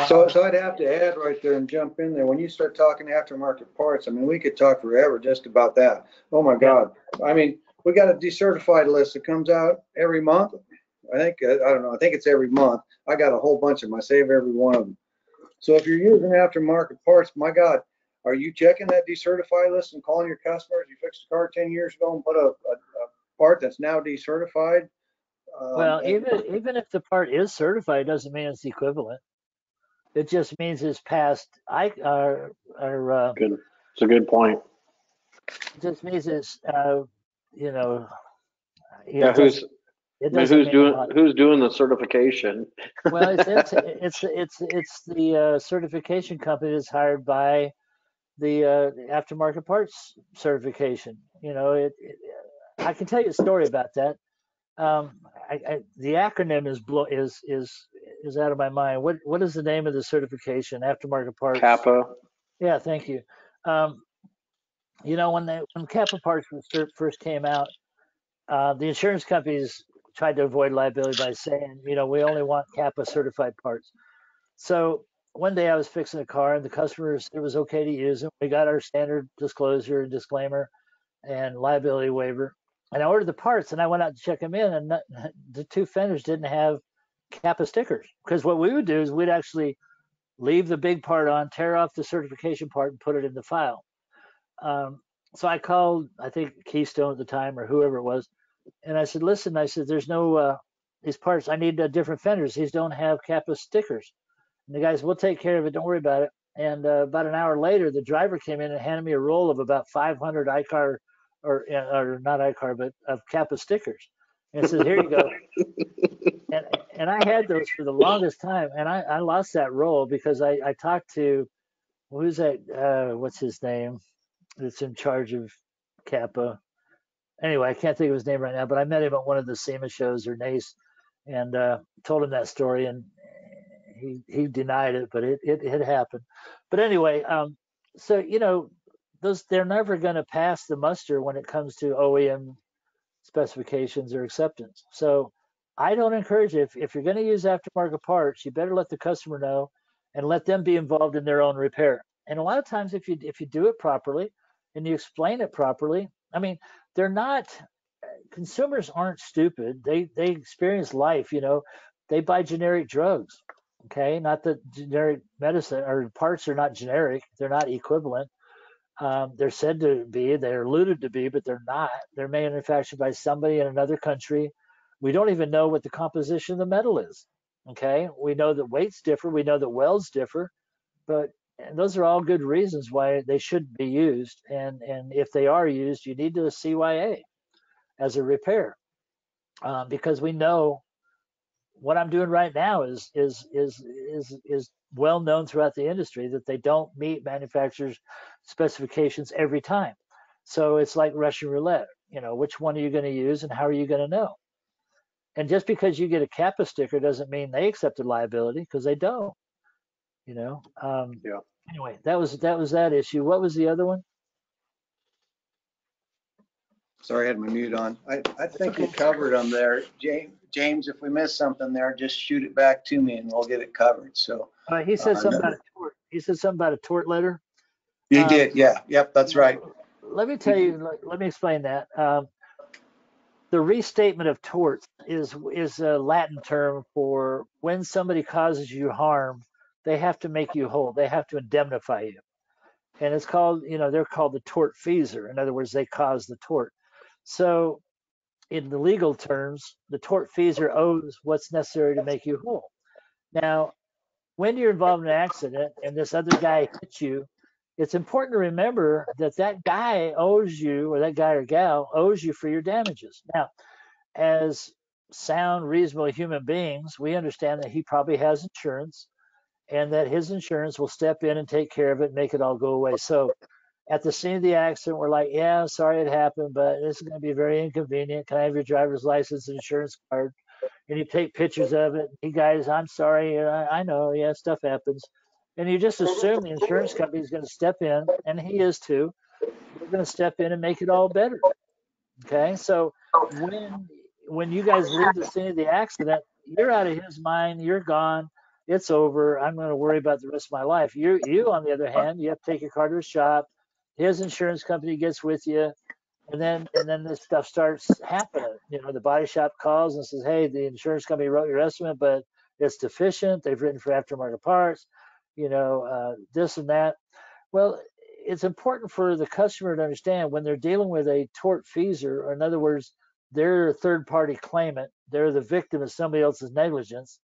So I'd have to add right there and jump in there. When you start talking aftermarket parts, I mean, we could talk forever just about that. Oh my God. I mean, we got a decertified list that comes out every month. I don't know. I think it's every month. I got a whole bunch of them. I save every one of them. So if you're using aftermarket parts, my God, are you checking that decertified list and calling your customers? You fixed a car 10 years ago and put a part that's now decertified. Well, even if the part is certified, it doesn't mean it's equivalent. It just means it's past. Good. It's a good point. It just means it's Yeah, who's doing the certification? Well, it's the certification company that's hired by the aftermarket parts certification. I can tell you a story about that. The acronym is out of my mind. What is the name of the certification? Aftermarket parts. Kappa. Yeah, thank you. When Kappa parts first came out, the insurance companies tried to avoid liability by saying, we only want Kappa certified parts. So one day I was fixing a car and the customer said it was okay to use it. We got our standard disclosure and disclaimer and liability waiver. And I ordered the parts and I went out to check them in, and the two fenders didn't have Kappa stickers. Because what we would do is we'd actually leave the big part on, tear off the certification part, and put it in the file. So I called, I think Keystone at the time or whoever it was, and I said, listen, there's no, these parts, I need different fenders. These don't have Kappa stickers. And the guys, we'll take care of it. Don't worry about it. And about an hour later, the driver came in and handed me a roll of about 500 ICAR, or not ICAR, but of Kappa stickers. And says, here you go. and I had those for the longest time. And I lost that roll because I talked to, who's that, what's his name, that's in charge of Kappa. Anyway, I can't think of his name right now, but I met him at one of the SEMA shows, or NACE, and told him that story, and he denied it, but it had happened. But anyway, so they're never going to pass the muster when it comes to OEM specifications or acceptance. So I don't encourage it. If you're going to use aftermarket parts, you better let the customer know and let them be involved in their own repair. And a lot of times, if you do it properly and you explain it properly, I mean, consumers aren't stupid. They experience life. They buy generic drugs. Okay, not that generic medicine or parts are not generic. They're not equivalent. They're said to be, they're alluded to be, but they're not. They're manufactured by somebody in another country. We don't even know what the composition of the metal is. Okay, we know that weights differ. We know that welds differ, but those are all good reasons why they shouldn't be used. And if they are used, you need to CYA as a repair, because we know what I'm doing right now is well known throughout the industry that they don't meet manufacturers' specifications every time. So it's like Russian roulette. Which one are you going to use and how are you going to know? And just because you get a Kappa sticker doesn't mean they accepted liability, because they don't. Yeah. Anyway, that was that issue. What was the other one? Sorry, I had my mute on. I think you covered them there. James, if we missed something there, just shoot it back to me and we'll get it covered. So he said something about a tort. He said something about a tort letter. You did, yeah. Yep, that's right. Let me tell you, let me explain that. The restatement of torts is a Latin term for when somebody causes you harm, they have to make you whole. They have to indemnify you. And it's called, they're called the tortfeasor. In other words, they cause the tort. So in the legal terms, the tortfeasor owes what's necessary to make you whole. Now, when you're involved in an accident and this other guy hits you, it's important to remember that guy owes you, or that guy or gal owes you for your damages. Now, as sound, reasonable human beings, we understand that he probably has insurance, and that his insurance will step in and take care of it and make it all go away. So at the scene of the accident, we're like, yeah, sorry it happened, but this is going to be very inconvenient. Can I have your driver's license and insurance card? And you take pictures of it. Hey guys, I'm sorry. I know, yeah, stuff happens. And you just assume the insurance company is going to step in, and he is too. They're going to step in and make it all better. Okay, so when you guys leave the scene of the accident, you're out of his mind. You're gone. It's over. I'm going to worry about the rest of my life. You on the other hand, you have to take your car to a shop. His insurance company gets with you, and then this stuff starts happening. You know, the body shop calls and says, "Hey, the insurance company wrote your estimate, but it's deficient. They've written for aftermarket parts. You know, this and that." Well, it's important for the customer to understand when they're dealing with a tortfeasor, or in other words, they're a third-party claimant. They're the victim of somebody else's negligence.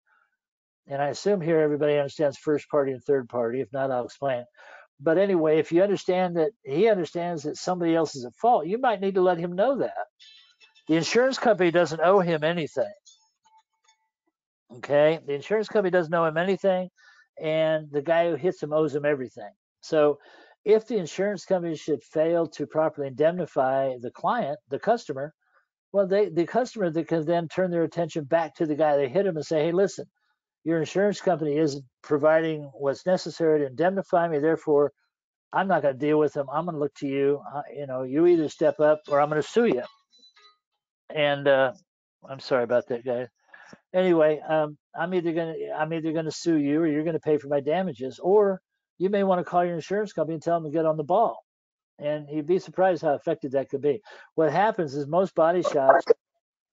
And I assume here everybody understands first party and third party. If not, I'll explain. But anyway, if you understand that he understands that somebody else is at fault, you might need to let him know that. The insurance company doesn't owe him anything. Okay? The insurance company doesn't owe him anything, and the guy who hits him owes him everything. So if the insurance company should fail to properly indemnify the client, the customer, well, the customer that can then turn their attention back to the guy that hit him and say, hey, listen, your insurance company isn't providing what's necessary to indemnify me. Therefore, I'm not going to deal with them. I'm going to look to you. You know, you either step up or I'm going to sue you. And I'm sorry about that, guys. Anyway, I'm either gonna sue you, or you're gonna pay for my damages, or you may want to call your insurance company and tell them to get on the ball. And you'd be surprised how effective that could be. What happens is most body shops,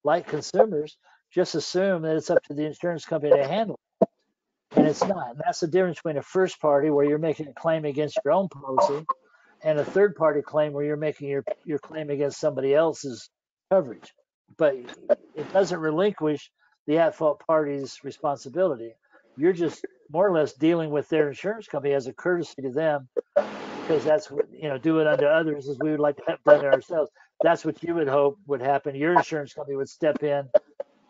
like consumers, just assume that it's up to the insurance company to handle it, and it's not. And that's the difference between a first party where you're making a claim against your own policy, and a third party claim where you're making your claim against somebody else's coverage. But it doesn't relinquish the at fault party's responsibility. You're just more or less dealing with their insurance company as a courtesy to them, because that's what, you know, do it unto others as we would like to have done it ourselves. That's what you would hope would happen. Your insurance company would step in,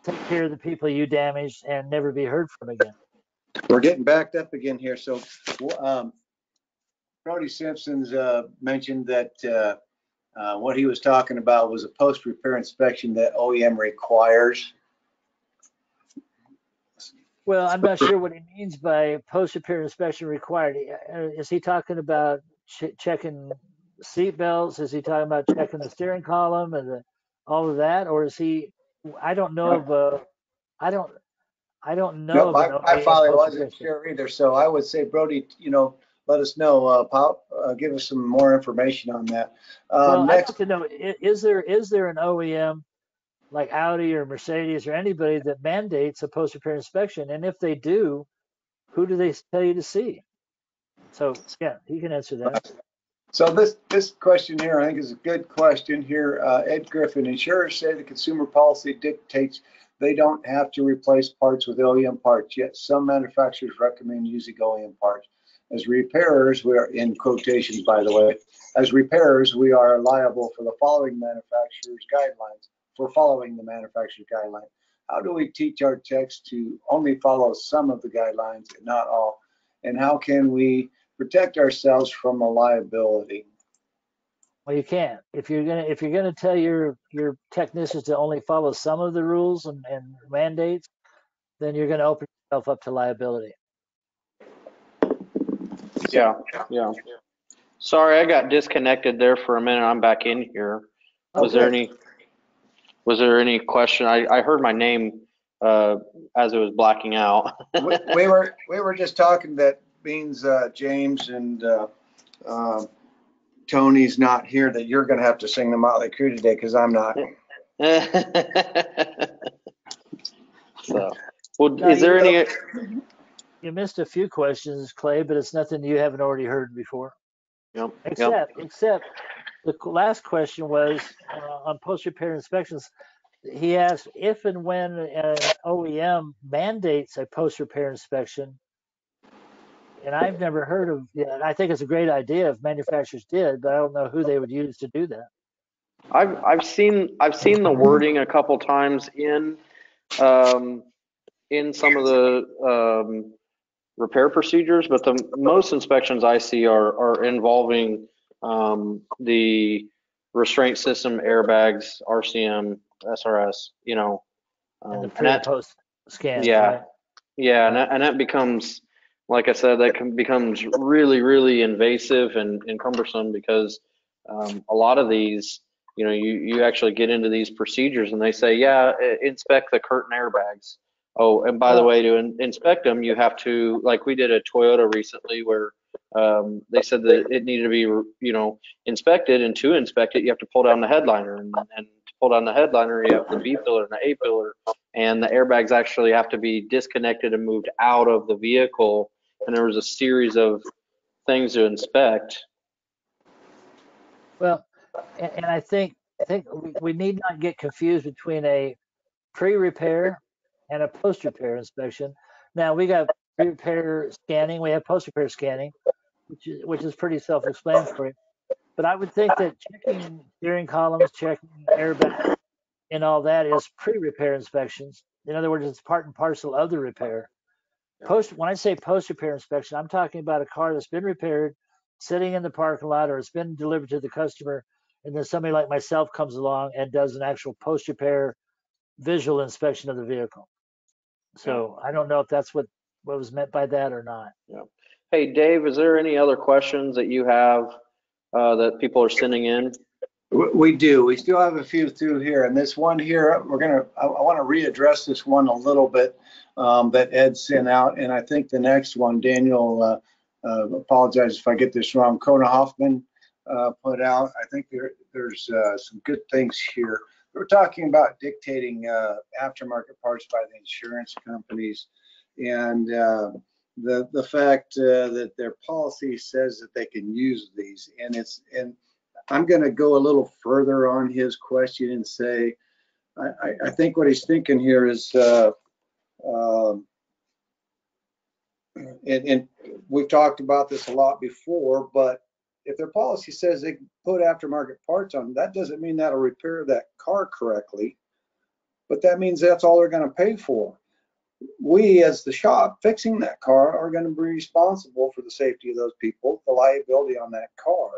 take care of the people you damaged, and never be heard from again. We're getting backed up again here. So Brody Simpson's mentioned that what he was talking about was a post-repair inspection that OEM requires. Well, I'm not sure what he means by post-repair inspection required. Is he talking about checking seat belts? Is he talking about checking the steering column and all of that? Or is he? I don't know of. I don't know No, of an I OEM probably post-repair. wasn't sure either. So I would say, Brody, you know, let us know. Give us some more information on that. Well, I'd Next, like to know: is there an OEM like Audi or Mercedes or anybody that mandates a post-repair inspection? And if they do, who do they tell you to see? So yeah, he can answer that. so this question here, I think, is a good question here. Ed Griffin, insurers say the consumer policy dictates they don't have to replace parts with OEM parts, yet some manufacturers recommend using OEM parts. As repairers, we are, in quotations, by the way, as repairers, we are liable for the following manufacturer's guidelines, for following the manufacturer's guideline. How do we teach our techs to only follow some of the guidelines and not all? And how can we protect ourselves from a liability? Well, you can't. If you're gonna tell your technicians to only follow some of the rules and mandates, then you're gonna open yourself up to liability. Yeah. Sorry, I got disconnected there for a minute. I'm back in here. Was there any question? I heard my name as it was blacking out. we were just talking that means James and Tony's not here, that you're going to have to sing the Motley Crue today because I'm not. So, well, Now, is there any? You missed a few questions, Clay, but it's nothing you haven't already heard before. Yep. Except the last question was on post-repair inspections. He asked if and when an OEM mandates a post-repair inspection, and I've never heard of. Yeah, I think it's a great idea if manufacturers did, but I don't know who they would use to do that. I've seen the wording a couple times in some of the repair procedures, but the most inspections I see are involving the restraint system, airbags, RCM, SRS, And the and pre and that, post scans, yeah, right? yeah, Right. and that becomes, like I said, becomes really, really invasive and cumbersome because a lot of these, you actually get into these procedures and they say, yeah, inspect the curtain airbags. Oh, and by the Well, way, to inspect them, you have to, like we did a Toyota recently where they said that it needed to be, inspected, and to inspect it, you have to pull down the headliner, and to pull down the headliner, you have the B pillar and the A pillar, and the airbags actually have to be disconnected and moved out of the vehicle. And there was a series of things to inspect. well, and I think we need not get confused between a pre-repair and a post-repair inspection. Now we got pre-repair scanning, we have post-repair scanning, which is pretty self-explanatory. But I would think that checking steering columns, checking airbags, and all that is pre-repair inspections. In other words, it's part and parcel of the repair. When I say post-repair inspection, I'm talking about a car that's been repaired, sitting in the parking lot, or it's been delivered to the customer, and then somebody like myself comes along and does an actual post-repair visual inspection of the vehicle. Yeah, So I don't know if that's what was meant by that or not. yeah. Hey, Dave, is there any other questions that you have that people are sending in? We do. We still have a few through here, and this one here, I want to readdress this one a little bit that Ed sent out, and I think the next one, Daniel, apologize if I get this wrong, Kona Hoffman put out. I think there's some good things here. We're talking about dictating aftermarket parts by the insurance companies, and the fact that their policy says that they can use these, and I'm going to go a little further on his question and say, I think what he's thinking here is, and we've talked about this a lot before, but if their policy says they can put aftermarket parts on, that doesn't mean that'll repair that car correctly, but that means that's all they're going to pay for. We, as the shop fixing that car, are going to be responsible for the safety of those people, the liability on that car.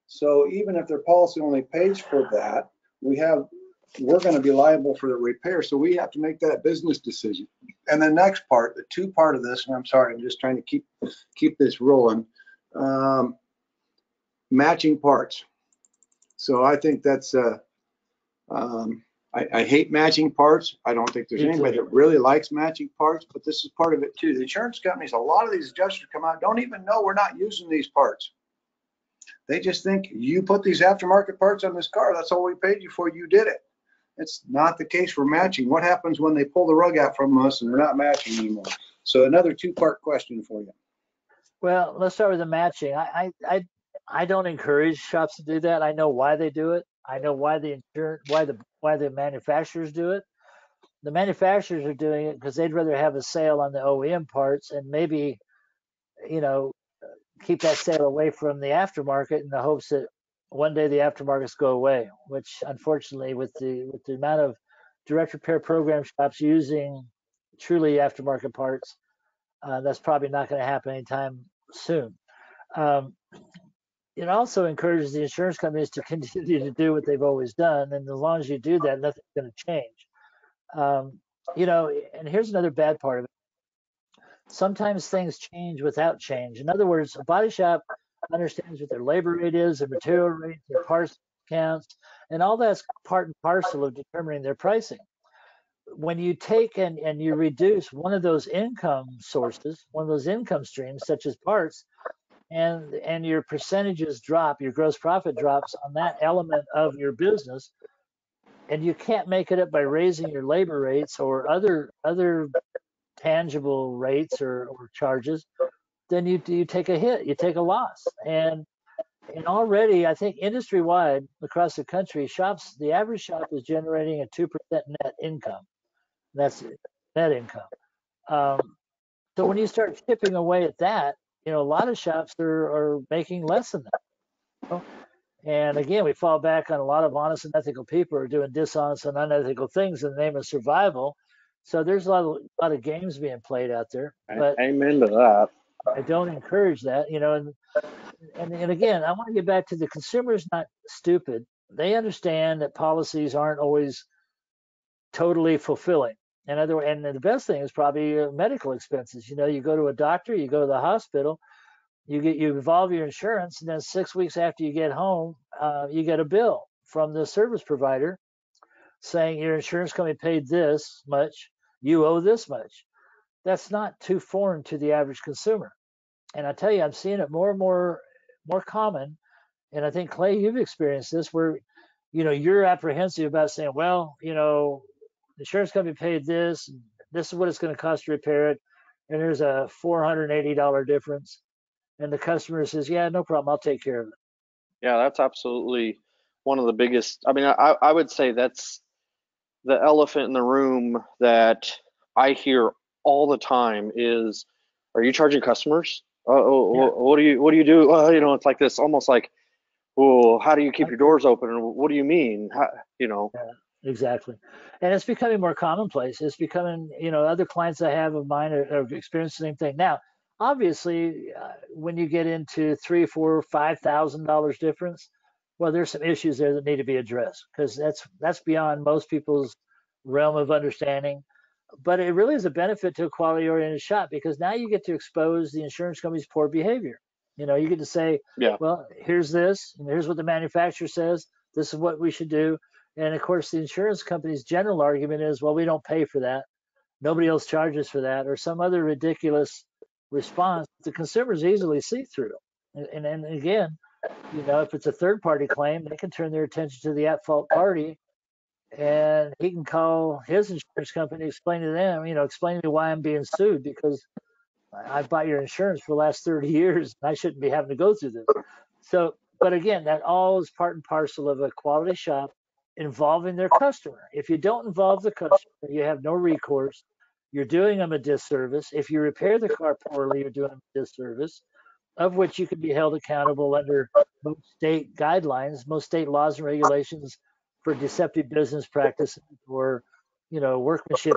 So even if their policy only pays for that, we're going to be liable for the repair. So we have to make that business decision. And the next part, the two part of this, and I'm sorry, I'm just trying to keep this rolling. Matching parts. So I think that's I hate matching parts. I don't think there's Me anybody too. that really likes matching parts, but this is part of it too. The insurance companies, a lot of these adjusters come out, don't even know we're not using these parts. They just think you put these aftermarket parts on this car. That's all we paid you for. You did it. It's not the case for matching. What happens when they pull the rug out from us and they're not matching anymore? So another two-part question for you. Well, let's start with the matching. I don't encourage shops to do that. I know why they do it. I know why the manufacturers do it. The manufacturers are doing it because they'd rather have a sale on the OEM parts and maybe, you know, keep that sale away from the aftermarket in the hopes that one day the aftermarkets go away, which unfortunately with the amount of direct repair program shops using truly aftermarket parts, that's probably not going to happen anytime soon. Um, it also encourages the insurance companies to continue to do what they've always done, and as long as you do that, nothing's going to change. Um, and here's another bad part of it. Sometimes things change without change. In other words, a body shop understands what their labor rate is, their material rate, their parts counts, and all that's part and parcel of determining their pricing. When you take and you reduce one of those income sources, one of those income streams, such as parts, and your percentages drop, your gross profit drops on that element of your business, and you can't make it up by raising your labor rates or other tangible rates or charges, then you take a hit, you take a loss. And already I think industry wide across the country, the average shop is generating a 2% net income. That's net income. So when you start chipping away at that, a lot of shops are making less than that. And again, we fall back on a lot of honest and ethical people are doing dishonest and unethical things in the name of survival. So there's a lot of games being played out there, but Amen to that. I don't encourage that, and again, I want to get back to the consumer's not stupid. They understand that policies aren't always totally fulfilling. And the best thing is probably medical expenses. You go to a doctor, you go to the hospital, you involve your insurance, and then 6 weeks after you get home, you get a bill from the service provider saying your insurance company paid this much, you owe this much. That's not too foreign to the average consumer. And I tell you, I'm seeing it more and more common. And I think, Clay, you've experienced this where, you're apprehensive about saying, well, the insurance company paid this, and this is what it's going to cost to repair it. And there's a $480 difference. And the customer says, yeah, no problem, I'll take care of it. Yeah, that's absolutely one of the biggest. I mean, I would say that's the elephant in the room that I hear all the time is, are you charging customers? Yeah. What do you do? It's like this, almost like, well, how do you keep your doors open? And what do you mean? Yeah, exactly. And it's becoming more commonplace. It's becoming, other clients I have of mine are experiencing the same thing. Now, obviously, when you get into three, four, $5,000 difference, well, there's some issues there that need to be addressed because that's beyond most people's realm of understanding. But it really is a benefit to a quality-oriented shop because now you get to expose the insurance company's poor behavior. You get to say, Yeah. well, here's this, and here's what the manufacturer says. This is what we should do. And of course, the insurance company's general argument is, well, we don't pay for that. Nobody else charges for that, or some other ridiculous response the consumers easily see through. And again, if it's a third party claim, they can turn their attention to the at fault party and he can call his insurance company, explain to them, explain to me why I'm being sued because I've bought your insurance for the last 30 years and I shouldn't be having to go through this. So, but again, that all is part and parcel of a quality shop involving their customer. If you don't involve the customer, you have no recourse. You're doing them a disservice. If you repair the car poorly, you're doing them a disservice, of which you can be held accountable under most state guidelines, most state laws and regulations for deceptive business practices or, workmanship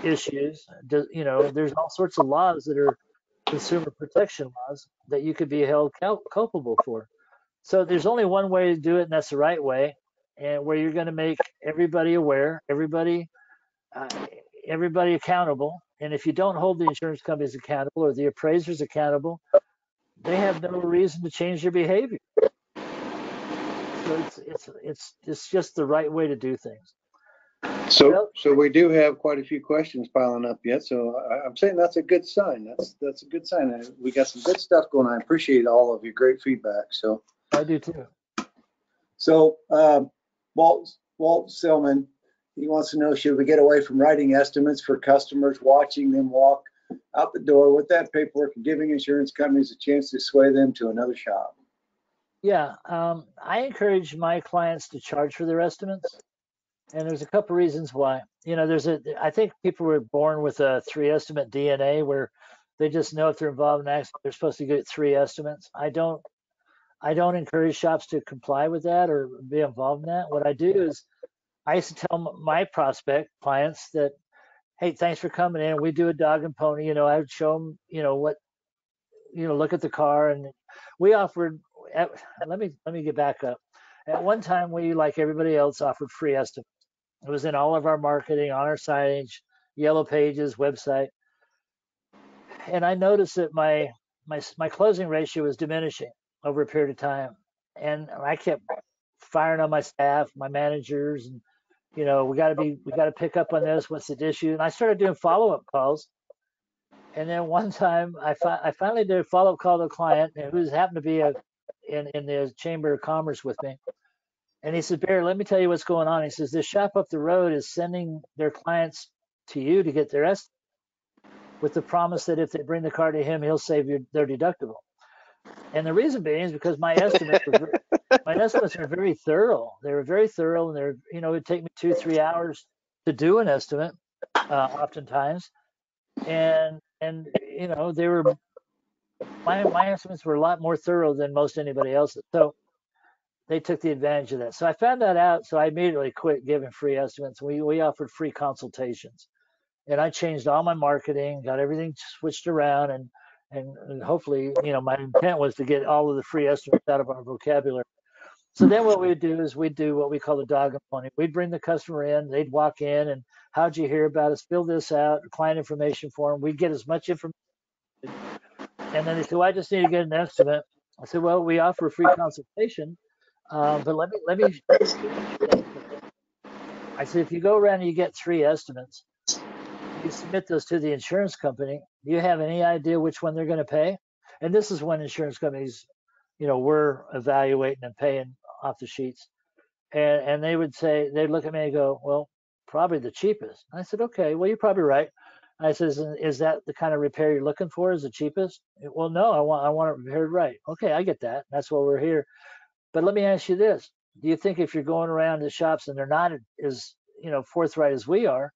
issues. There's all sorts of laws that are consumer protection laws that you could be held culpable for. So there's only one way to do it, and that's the right way, and where you're going to make everybody aware, uh, everybody accountable. And if you don't hold the insurance companies accountable or the appraisers accountable, they have no reason to change their behavior. So it's just the right way to do things. So we do have quite a few questions piling up yet. So I'm saying that's a good sign. That's a good sign. We got some good stuff going on. I appreciate all of your great feedback. So I do too. So Walt Silman, he wants to know, should we get away from writing estimates for customers, watching them walk out the door with that paperwork and giving insurance companies a chance to sway them to another shop? Yeah, I encourage my clients to charge for their estimates. And there's a couple reasons why. I think people were born with a 3-estimate DNA where they just know if they're involved in an accident, they're supposed to get 3 estimates. I don't encourage shops to comply with that or be involved in that. What I do is I used to tell my prospect clients that, hey, thanks for coming in. We do a dog and pony. I would show them, what, look at the car, and we offered. Let me get back up. At one time, we, like everybody else, offered free estimates. It was in all of our marketing, on our signage, yellow pages, website. And I noticed that my closing ratio was diminishing over a period of time. And I kept firing on my staff, my managers, and we got to pick up on this. What's the issue? And I started doing follow-up calls. And then one time, I finally did a follow-up call to a client who happened to be in the Chamber of Commerce with me. And he said, Barrett, let me tell you what's going on. He says, this shop up the road is sending their clients to you to get their estimate with the promise that if they bring the car to him, he'll save their deductible. And the reason being is because my estimates are very thorough. They were very thorough, and it would take me 2-3 hours to do an estimate, oftentimes. And they were my estimates were a lot more thorough than most anybody else's. So they took the advantage of that. So I found that out. So I immediately quit giving free estimates. We offered free consultations. and I changed all my marketing, got everything switched around, and hopefully, my intent was to get all of the free estimates out of our vocabulary. So then what we would do is we'd do what we call the dog and pony. We'd bring the customer in, they'd walk in, and how'd you hear about us? Fill this out, client information form. We'd get as much information. And then they said, well, I just need to get an estimate. I said, well, we offer a free consultation, but let me show you something. I said, if you go around and you get 3 estimates, you submit those to the insurance company. Do you have any idea which one they're going to pay? And this is when insurance companies, were evaluating and paying off the sheets. And they would say, they'd look at me and go, well, probably the cheapest. I said, okay, well, you're probably right. I says, is that the kind of repair you're looking for? Is the cheapest? Well, no, I want it repaired right. Okay, I get that. That's why we're here. But let me ask you this. Do you think if you're going around to shops and they're not as, forthright as we are,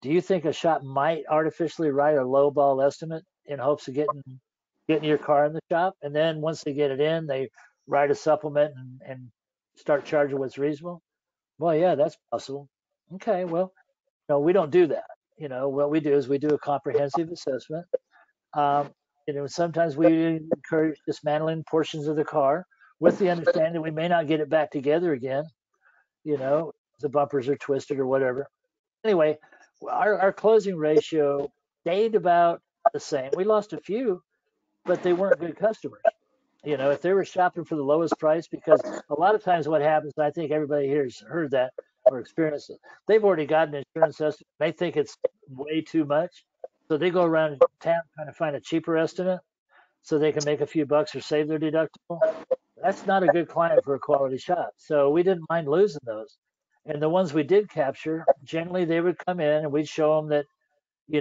do you think a shop might artificially write a low ball estimate in hopes of getting your car in the shop? And then once they get it in, they write a supplement and start charging what's reasonable? Well, yeah, that's possible. Okay, well, no, we don't do that. What we do is we do a comprehensive assessment. Um, sometimes we encourage dismantling portions of the car with the understanding we may not get it back together again. The bumpers are twisted or whatever. Anyway, our closing ratio stayed about the same. We lost a few, but they weren't good customers. If they were shopping for the lowest price, because a lot of times what happens, and I think everybody here has heard that or experienced it, they've already got an insurance estimate. They think it's way too much. So they go around town trying to find a cheaper estimate so they can make a few bucks or save their deductible. That's not a good client for a quality shop. So we didn't mind losing those. And the ones we did capture, generally they would come in and we'd show them that,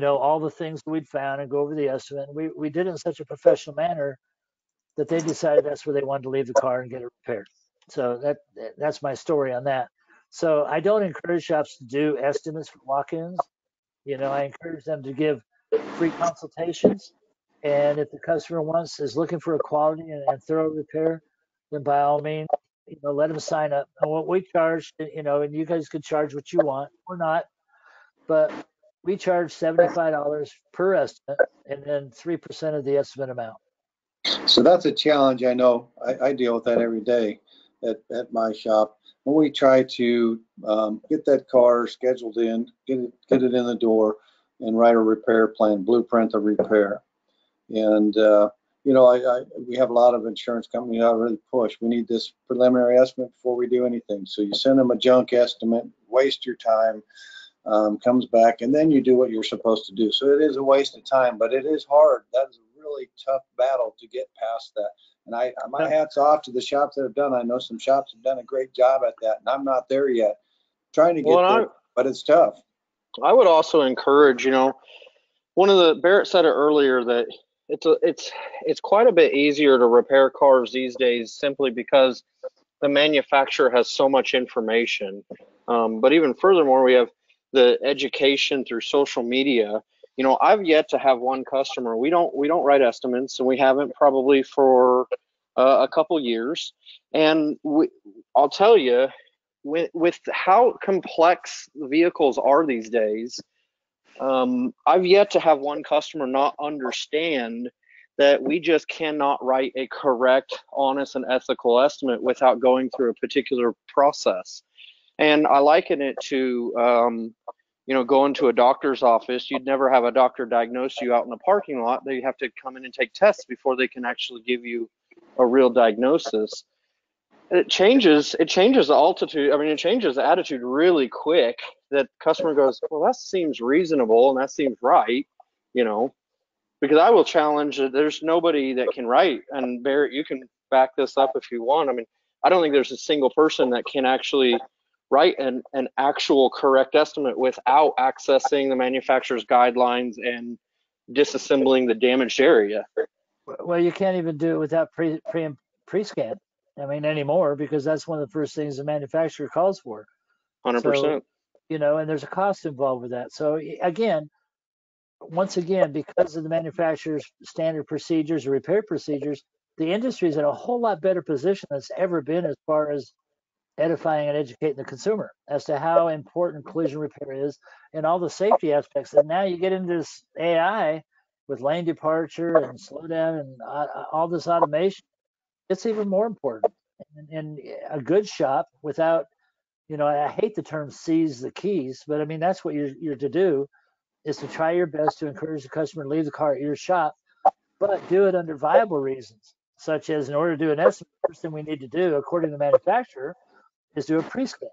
all the things that we'd found and go over the estimate. And we did it in such a professional manner that they decided that's where they wanted to leave the car and get it repaired. So that's my story on that. So I don't encourage shops to do estimates for walk-ins. I encourage them to give free consultations. And if the customer is looking for a quality and thorough repair, then by all means, let them sign up. And what we charge, and you guys could charge what you want or not, but we charge $75 per estimate and then 3% of the estimate amount. So that's a challenge. I know I deal with that every day at my shop. When we try to get that car scheduled in, get it in the door, and write a repair plan, blueprint the repair. And we have a lot of insurance companies that really push. We need this preliminary estimate before we do anything. So you send them a junk estimate, waste your time, comes back, and then you do what you're supposed to do. So it is a waste of time, but it is hard. That is a really tough battle to get past that. And my hat's off to the shops that have done. I know some shops have done a great job at that, and I'm not there yet. Trying to get there, but it's tough. I would also encourage, Barrett said it earlier that it's quite a bit easier to repair cars these days simply because the manufacturer has so much information. But even furthermore, we have the education through social media. I've yet to have one customer. We don't write estimates, and we haven't probably for a couple years. And I'll tell you, with how complex vehicles are these days, I've yet to have one customer not understand that we just cannot write a correct, honest, and ethical estimate without going through a particular process. And I liken it to, going to a doctor's office. You'd never have a doctor diagnose you out in the parking lot. They have to come in and take tests before they can actually give you a real diagnosis. It changes the altitude. I mean, it changes the attitude really quick. That customer goes, well, that seems reasonable and that seems right, because I will challenge that there's nobody that can write. And Barrett, you can back this up if you want. I mean, I don't think there's a single person that can actually write an actual correct estimate without accessing the manufacturer's guidelines and disassembling the damaged area. Well, you can't even do it without pre-scan. I mean, anymore, because that's one of the first things the manufacturer calls for. 100%. So, and there's a cost involved with that. So once again, because of the manufacturer's standard procedures or repair procedures, the industry is in a whole lot better position than it's ever been as far as edifying and educating the consumer as to how important collision repair is and all the safety aspects. And now you get into this AI with lane departure and slowdown and all this automation. It's even more important. And a good shop without, I hate the term seize the keys, but I mean, that's what you're to do, is to try your best to encourage the customer to leave the car at your shop, but do it under viable reasons, such as in order to do an estimate, first thing we need to do, according to the manufacturer, is do a pre-scan,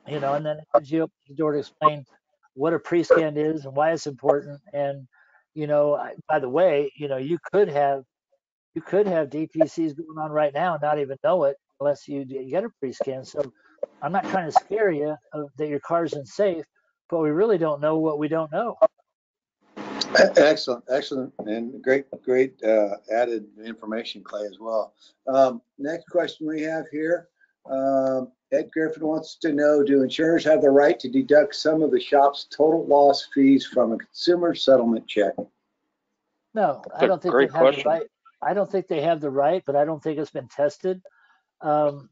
and then it gives you the door to explain what a pre-scan is and why it's important. And, by the way, you could have DPCs going on right now and not even know it unless you get a pre-scan. So I'm not trying to scare you that your car's unsafe, but we really don't know what we don't know. Excellent, excellent, and great added information, Clay, as well. Next question we have here. Ed Griffin wants to know, do insurers have the right to deduct some of the shop's total loss fees from a consumer settlement check? No, I don't think they have question. the right. I don't think they have the right, but I don't think it's been tested. And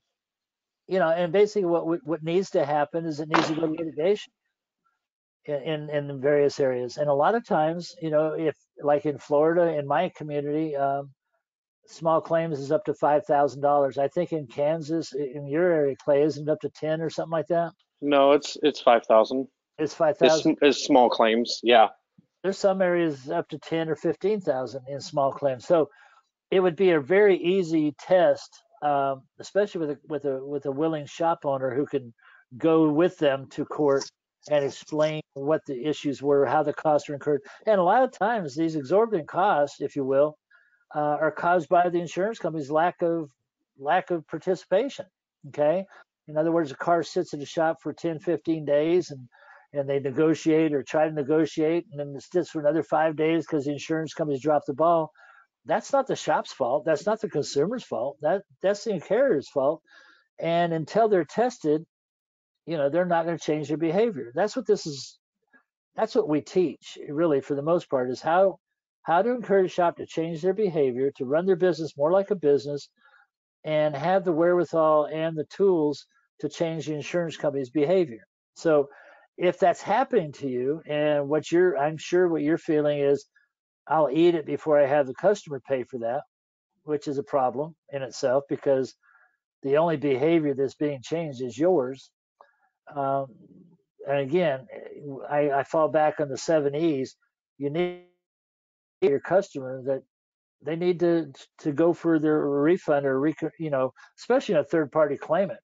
basically what needs to happen is it needs to go to litigation in the various areas. And a lot of times, if like in Florida, in my community, small claims is up to $5,000. I think in Kansas, in your area, Clay, isn't it up to 10 or something like that? No, it's 5,000. It's 5,000. It's small claims. Yeah. There's some areas up to 10 or 15,000 in small claims. So it would be a very easy test, especially with a willing shop owner who can go with them to court and explain what the issues were, how the costs are incurred. And a lot of times these exorbitant costs, if you will, are caused by the insurance company's lack of participation. Okay. In other words, a car sits in the shop for 10, 15 days and they negotiate or try to negotiate, and then it sits for another 5 days because the insurance companies dropped the ball. That's not the shop's fault. That's not the consumer's fault. That's the carrier's fault. And until they're tested, they're not going to change their behavior. That's what we teach, really, for the most part, is how to encourage shop to change their behavior, to run their business more like a business, and have the wherewithal and the tools to change the insurance company's behavior. So if that's happening to you, and I'm sure what you're feeling is, I'll eat it before I have the customer pay for that, which is a problem in itself, because the only behavior that's being changed is yours. And again, I fall back on the 7 E's. You need your customer that they need to go for their refund or especially a third party claimant.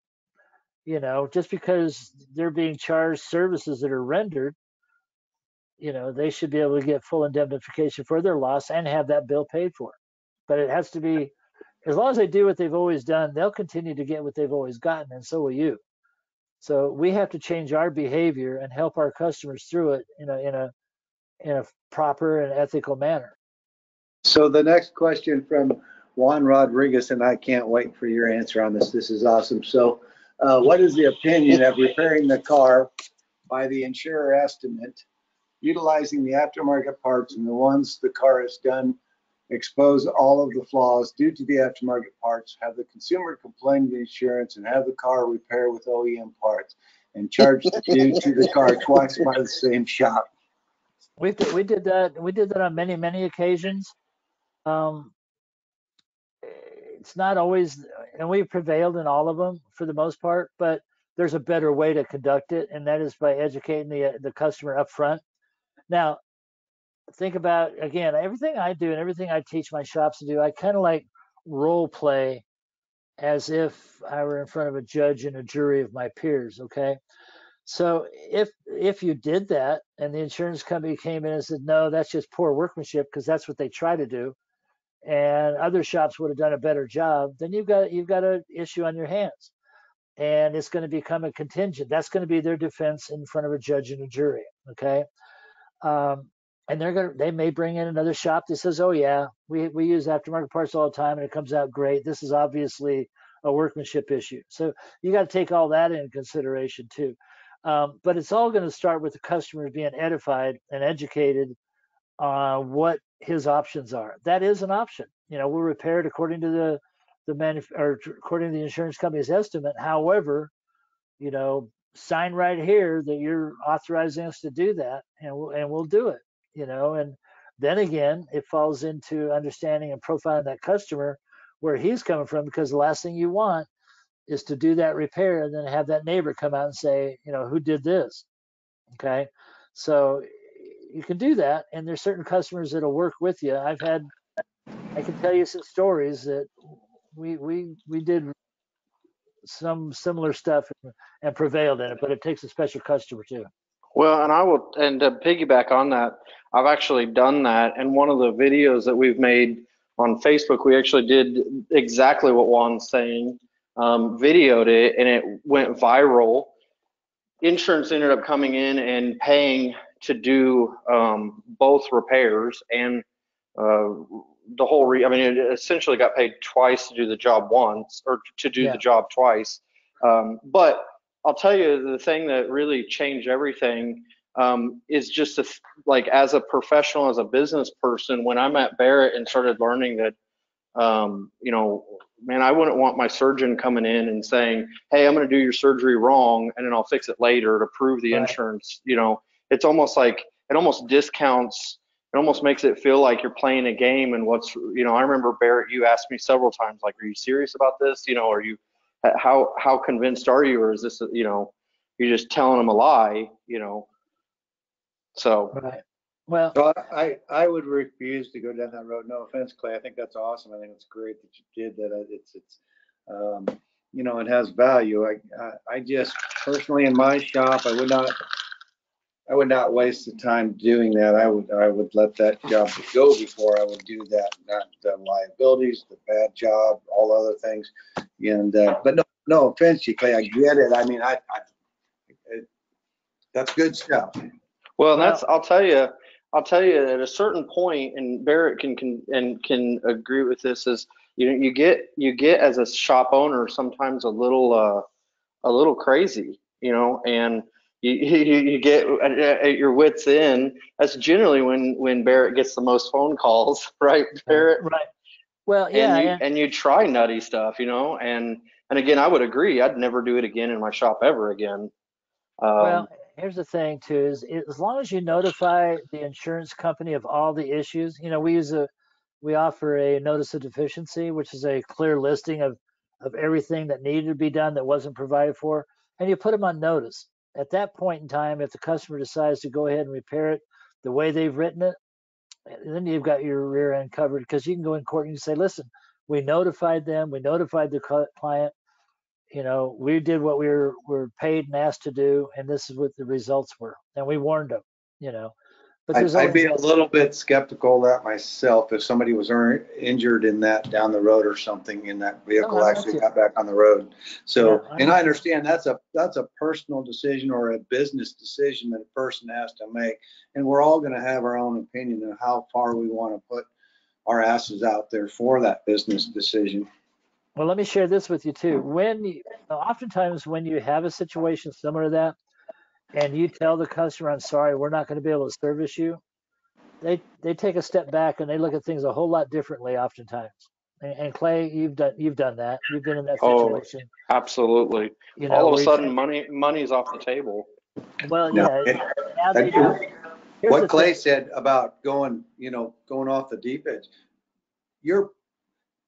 Just because they're being charged services that are rendered, they should be able to get full indemnification for their loss and have that bill paid for. But it has to be, as long as they do what they've always done, they'll continue to get what they've always gotten, and so will you. So we have to change our behavior and help our customers through it in a proper and ethical manner. So the next question from Juan Rodriguez, and I can't wait for your answer on this. This is awesome. So what is the opinion of repairing the car by the insurer estimate, utilizing the aftermarket parts, and the ones the car has done expose all of the flaws due to the aftermarket parts, have the consumer complain to the insurance, and have the car repair with OEM parts, and charge due to the car twice by the same shop? We did that on many occasions. It's not always, and we prevailed in all of them for the most part, but there's a better way to conduct it, and that is by educating the customer up front. Now, think about, again, everything I do and everything I teach my shops to do, I kind of like role play as if I were in front of a judge and a jury of my peers. Okay. So if you did that and the insurance company came in and said, no, that's just poor workmanship, because that's what they try to do, and other shops would have done a better job, then you've got an issue on your hands, and it's going to become a contingent. That's going to be their defense in front of a judge and a jury. Okay. And they may bring in another shop that says, oh yeah, we use aftermarket parts all the time and it comes out great. This is obviously a workmanship issue. So you got to take all that into consideration too. But it's all going to start with the customer being edified and educated on what his options are. That is an option. We'll repair it according to or according to the insurance company's estimate. However, sign right here that you're authorizing us to do that, and we'll do it. And then again, it falls into understanding and profiling that customer where he's coming from, because the last thing you want is to do that repair and then have that neighbor come out and say, who did this? Okay. So you can do that. And there's certain customers that'll work with you. I can tell you some stories that we did some similar stuff and prevailed in it, but it takes a special customer too. Well, and to piggyback on that, I've actually done that. And one of the videos that we've made on Facebook, we actually did exactly what Juan's saying, videoed it, and it went viral. Insurance ended up coming in and paying to do both repairs and the whole I mean, it essentially got paid twice to do the job once, or to do the job twice. But I'll tell you, the thing that really changed everything is just like, as a professional, as a business person, when I'm at Barrett and started learning that, man, I wouldn't want my surgeon coming in and saying, hey, I'm going to do your surgery wrong, and then I'll fix it later to prove the insurance. It's almost like, it almost discounts, it almost makes it feel like you're playing a game. And I remember, Barrett, you asked me several times, like, are you serious about this? Are you, how convinced are you? Or is this, you're just telling them a lie, so. Right. Well, So I would refuse to go down that road. No offense, Clay. I think that's awesome. I think it's great that you did that. It has value. I just personally, in my shop, I would not waste the time doing that. I would let that job go before I would do that. Not the liabilities, the bad job, all other things. And but no offense, Clay. I get it. I mean, that's good stuff. Well, I'll tell you at a certain point, and Barrett can agree with this, is you get as a shop owner sometimes a little crazy, and you get at your wits end. That's generally when Barrett gets the most phone calls, right, Barrett? Right. Well, yeah. And you try nutty stuff, and again, I would agree. I'd never do it again in my shop ever again. Well, here's the thing too, is as long as you notify the insurance company of all the issues, we offer a notice of deficiency, which is a clear listing of everything that needed to be done that wasn't provided for, and you put them on notice. At that point in time, if the customer decides to go ahead and repair it the way they've written it, then you've got your rear end covered, because you can go in court and you say, listen, we notified them, we notified the client, we did what we were paid and asked to do, and this is what the results were, and we warned them. But I'd be a little bit skeptical of that myself if somebody was injured in that down the road or something, and that vehicle actually got back on the road. So, and I understand that's a personal decision or a business decision that a person has to make, and we're all going to have our own opinion of how far we want to put our asses out there for that business decision. Well, let me share this with you too. Oftentimes when you have a situation similar to that, and you tell the customer, I'm sorry, we're not going to be able to service you, they take a step back and they look at things a whole lot differently oftentimes. And Clay, you've done that. You've been in that situation. Oh, absolutely. All of a sudden, money's off the table. Well, no, yeah. What Clay said about going off the deep edge.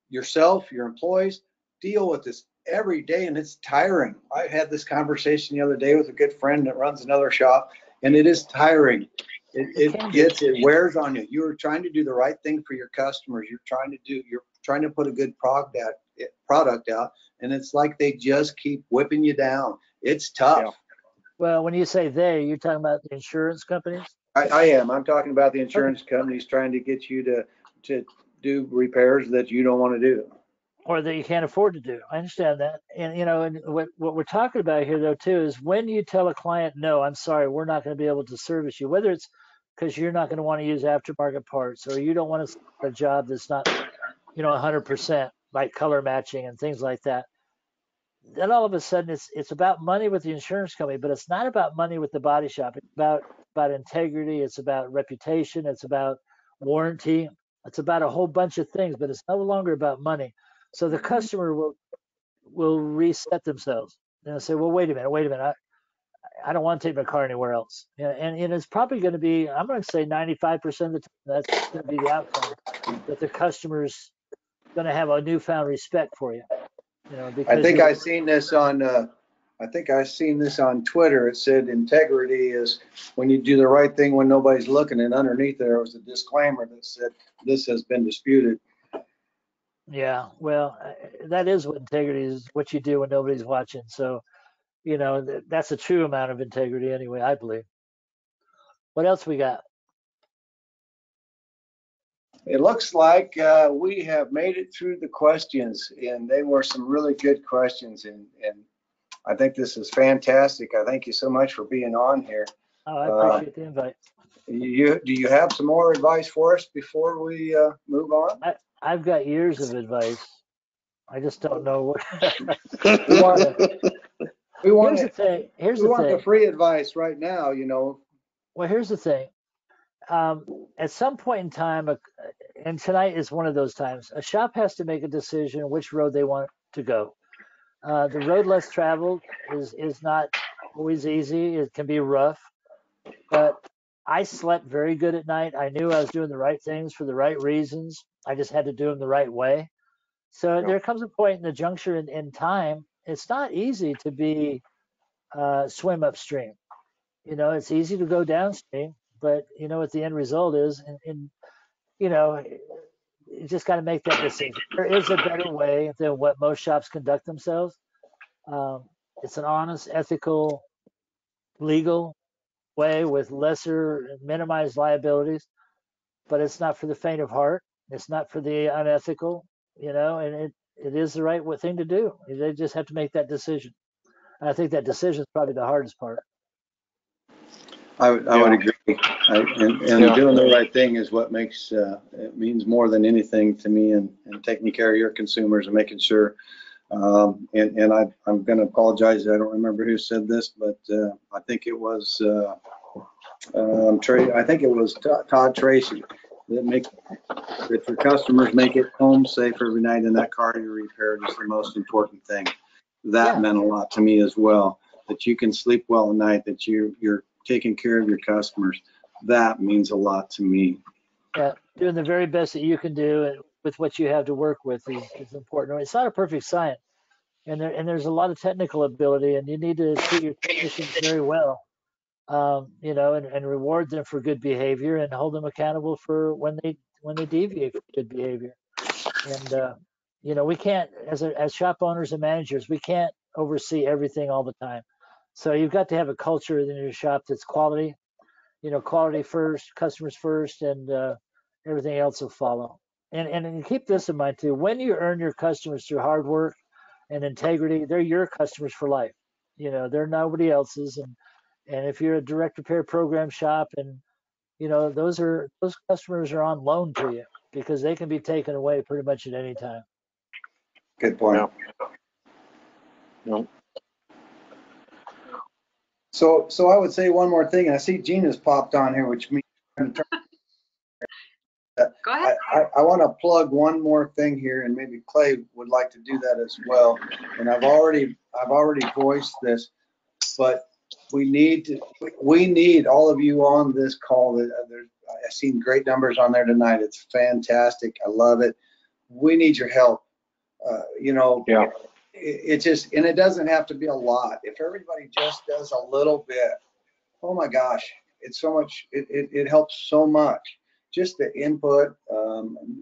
Yourself, your employees deal with this every day, and it's tiring. I had this conversation the other day with a good friend that runs another shop, and it is tiring. It wears on you. You're trying to do the right thing for your customers. You're trying to put a good product out, and it's like they just keep whipping you down. It's tough. Yeah. Well, when you say you're talking about the insurance companies? I am. I'm talking about the insurance companies trying to get you to do repairs that you don't want to do, or that you can't afford to do. I understand that. And and what we're talking about here though too is when you tell a client, no, I'm sorry, we're not going to be able to service you, whether it's because you're not going to want to use aftermarket parts, or you don't want to start a job that's not 100% like color matching and things like that, then all of a sudden it's about money with the insurance company, but it's not about money with the body shop. It's about integrity, it's about reputation, it's about warranty, it's about a whole bunch of things, but it's no longer about money. So the customer will reset themselves and say, well, wait a minute. I don't want to take my car anywhere else. And it's probably going to be, I'm going to say 95% of the time, that's going to be the outcome, that the customer's going to have a newfound respect for you, I because think I seen this on, Twitter. It said integrity is when you do the right thing when nobody's looking, and underneath there was a disclaimer that said this has been disputed. yeah, well, that is what integrity is, what you do when nobody's watching. So, that's a true amount of integrity anyway, I believe. What else we got? It looks like we have made it through the questions, and they were some really good questions, and I think this is fantastic. I thank you so much for being on here. Oh, I appreciate the invite. Do you have some more advice for us before we move on? I've got years of advice. I just don't know what. We want Here's the thing. the free advice right now, Well, here's the thing. At some point in time, and tonight is one of those times, a shop has to make a decision which road they want to go. The road less traveled is not always easy. It can be rough, but I slept very good at night. I knew I was doing the right things for the right reasons. I just had to do them the right way. So there comes a point in the juncture in time. It's not easy to be swim upstream. It's easy to go downstream, but what the end result is, and you just got to make that decision. There is a better way than what most shops conduct themselves. It's an honest, ethical, legal way with lesser minimized liabilities, but it's not for the faint of heart. It's not for the unethical, and it is the right thing to do. They just have to make that decision. And I think that decision is probably the hardest part. I would agree. Doing the right thing is what makes it means more than anything to me, and taking care of your consumers and making sure. I'm going to apologize. I don't remember who said this, but I think it was I think it was Todd Tracy that your customers make it home safe every night, and that car you repaired is the most important thing. That meant a lot to me as well. That you can sleep well at night. That you're taking care of your customers. That means a lot to me. Yeah, doing the very best that you can do with what you have to work with is important. It's not a perfect science, and there's a lot of technical ability, and you need to treat your technicians very well, and reward them for good behavior and hold them accountable for when they deviate from good behavior. And we can't, as shop owners and managers, we can't oversee everything all the time. So you've got to have a culture in your shop that's quality. Quality first, customers first, and everything else will follow. And keep this in mind too. When you earn your customers through hard work and integrity, they're your customers for life. They're nobody else's. And if you're a direct repair program shop, and those customers are on loan to you because they can be taken away pretty much at any time. Good point. Yeah. So I would say one more thing. I see Gina's popped on here, which means Go ahead. I want to plug one more thing here, and maybe Clay would like to do that as well. And I've already voiced this, but we need all of you on this call. I've seen great numbers on there tonight. It's fantastic. I love it. We need your help. It just, and it doesn't have to be a lot. If everybody just does a little bit, oh my gosh, it's so much. It helps so much. Just the input,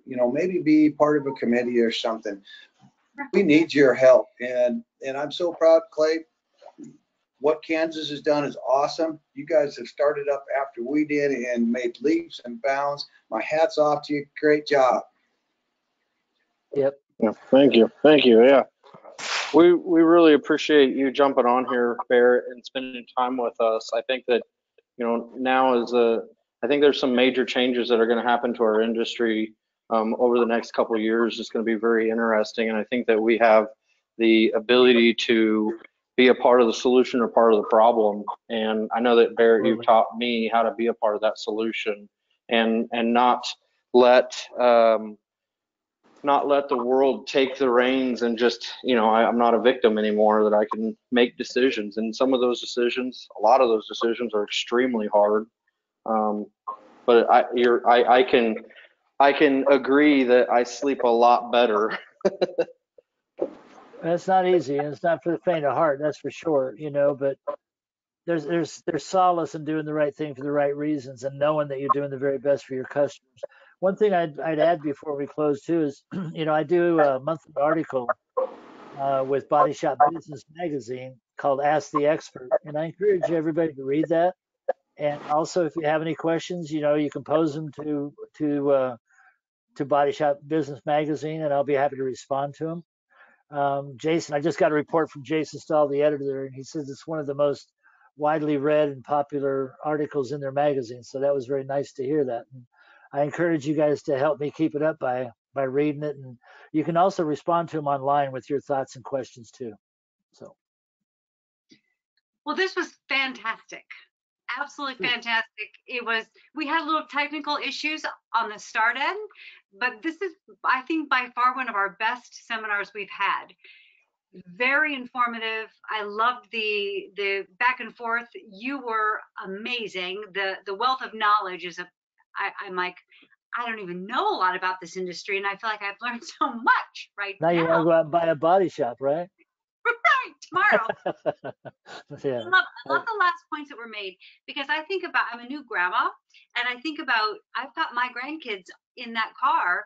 maybe be part of a committee or something. We need your help, and I'm so proud, Clay. What Kansas has done is awesome. You guys have started up after we did and made leaps and bounds. My hat's off to you. Great job. Yep. Yeah, thank you. Yeah. We really appreciate you jumping on here, Barrett, and spending time with us. I think that, now I think there's some major changes that are going to happen to our industry over the next couple of years. It's going to be very interesting, and I think that we have the ability to be a part of the solution or part of the problem. And I know that, Barrett, you've taught me how to be a part of that solution and not let not let the world take the reins and just, I'm not a victim anymore, that I can make decisions. And some of those decisions, a lot of those decisions are extremely hard. But I can agree that I sleep a lot better. It's not easy, and it's not for the faint of heart, that's for sure, but there's solace in doing the right thing for the right reasons and knowing that you're doing the very best for your customers. One thing I'd add before we close too is, I do a monthly article with Body Shop Business Magazine called Ask the Expert, and I encourage everybody to read that. And also, if you have any questions, you can pose them to Body Shop Business Magazine, and I'll be happy to respond to them. Jason, I just got a report from Jason Stahl, the editor there, and he says it's one of the most widely read and popular articles in their magazine. So that was very nice to hear that. And I encourage you guys to help me keep it up by reading it. And you can also respond to them online with your thoughts and questions too. So. Well, this was fantastic. Absolutely fantastic. We had little technical issues on the start end, but this is, I think, by far one of our best seminars we've had. Very informative. I loved the back and forth. You were amazing. The wealth of knowledge is I'm like, I don't even know a lot about this industry, and I feel like I've learned so much right now. Now you want to go out and buy a body shop, right? Right, tomorrow. Yeah. I love the last points that were made, because I think about, I'm a new grandma, and I think about, I've got my grandkids in that car,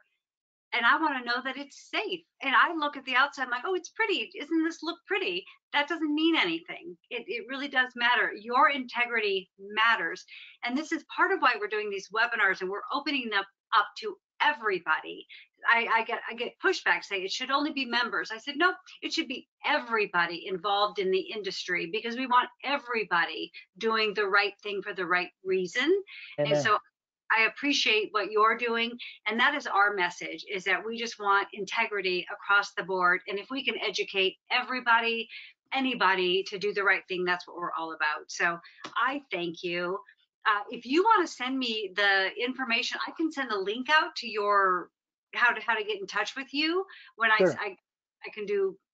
and I want to know that it's safe. And I look at the outside, I'm like, oh, it's pretty. Isn't this look pretty? That doesn't mean anything. It really does matter. Your integrity matters. And this is part of why we're doing these webinars, and we're opening them up to everybody. I get pushback, say it should only be members. I said, no, it should be everybody involved in the industry, because we want everybody doing the right thing for the right reason. Amen. And so I appreciate what you're doing. And that is our message, is that we just want integrity across the board. And if we can educate everybody, anybody to do the right thing, that's what we're all about. So I thank you. If you want to send me the information, I can send a link out to your, how to get in touch with you. When Sure. I can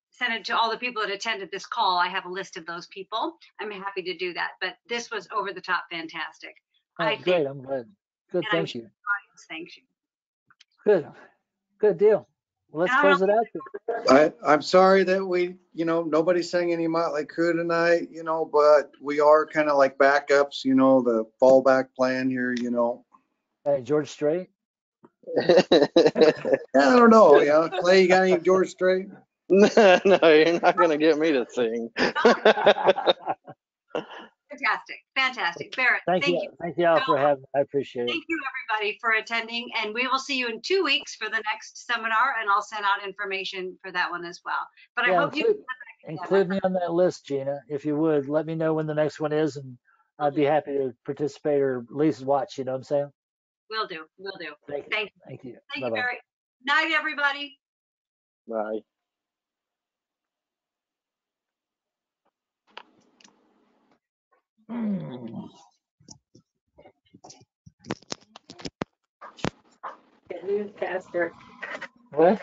send it to all the people that attended this call. I have a list of those people. I'm happy to do that. But this was over the top fantastic. Great. I'm glad. Good. Thank you. Thank you. Good deal. Well, let's close it out. I'm sorry that we, nobody sang any Motley Crue tonight, but we are kind of like backups, the fallback plan here, Hey, George Strait. Yeah, I don't know. Yeah, Clay, you got any George Strait? No, you're not going to get me to sing. Fantastic. Barrett, thank you. Thank you all for having me. I appreciate it. Thank you, everybody, for attending. And we will see you in 2 weeks for the next seminar, and I'll send out information for that one as well. But I hope you include me on that list, Gina, if you would. Let me know when the next one is, and I'd be happy to participate or at least watch. You know what I'm saying? Will do. Thank you. Thank you, Barrett. Night, everybody. Bye. Faster. What?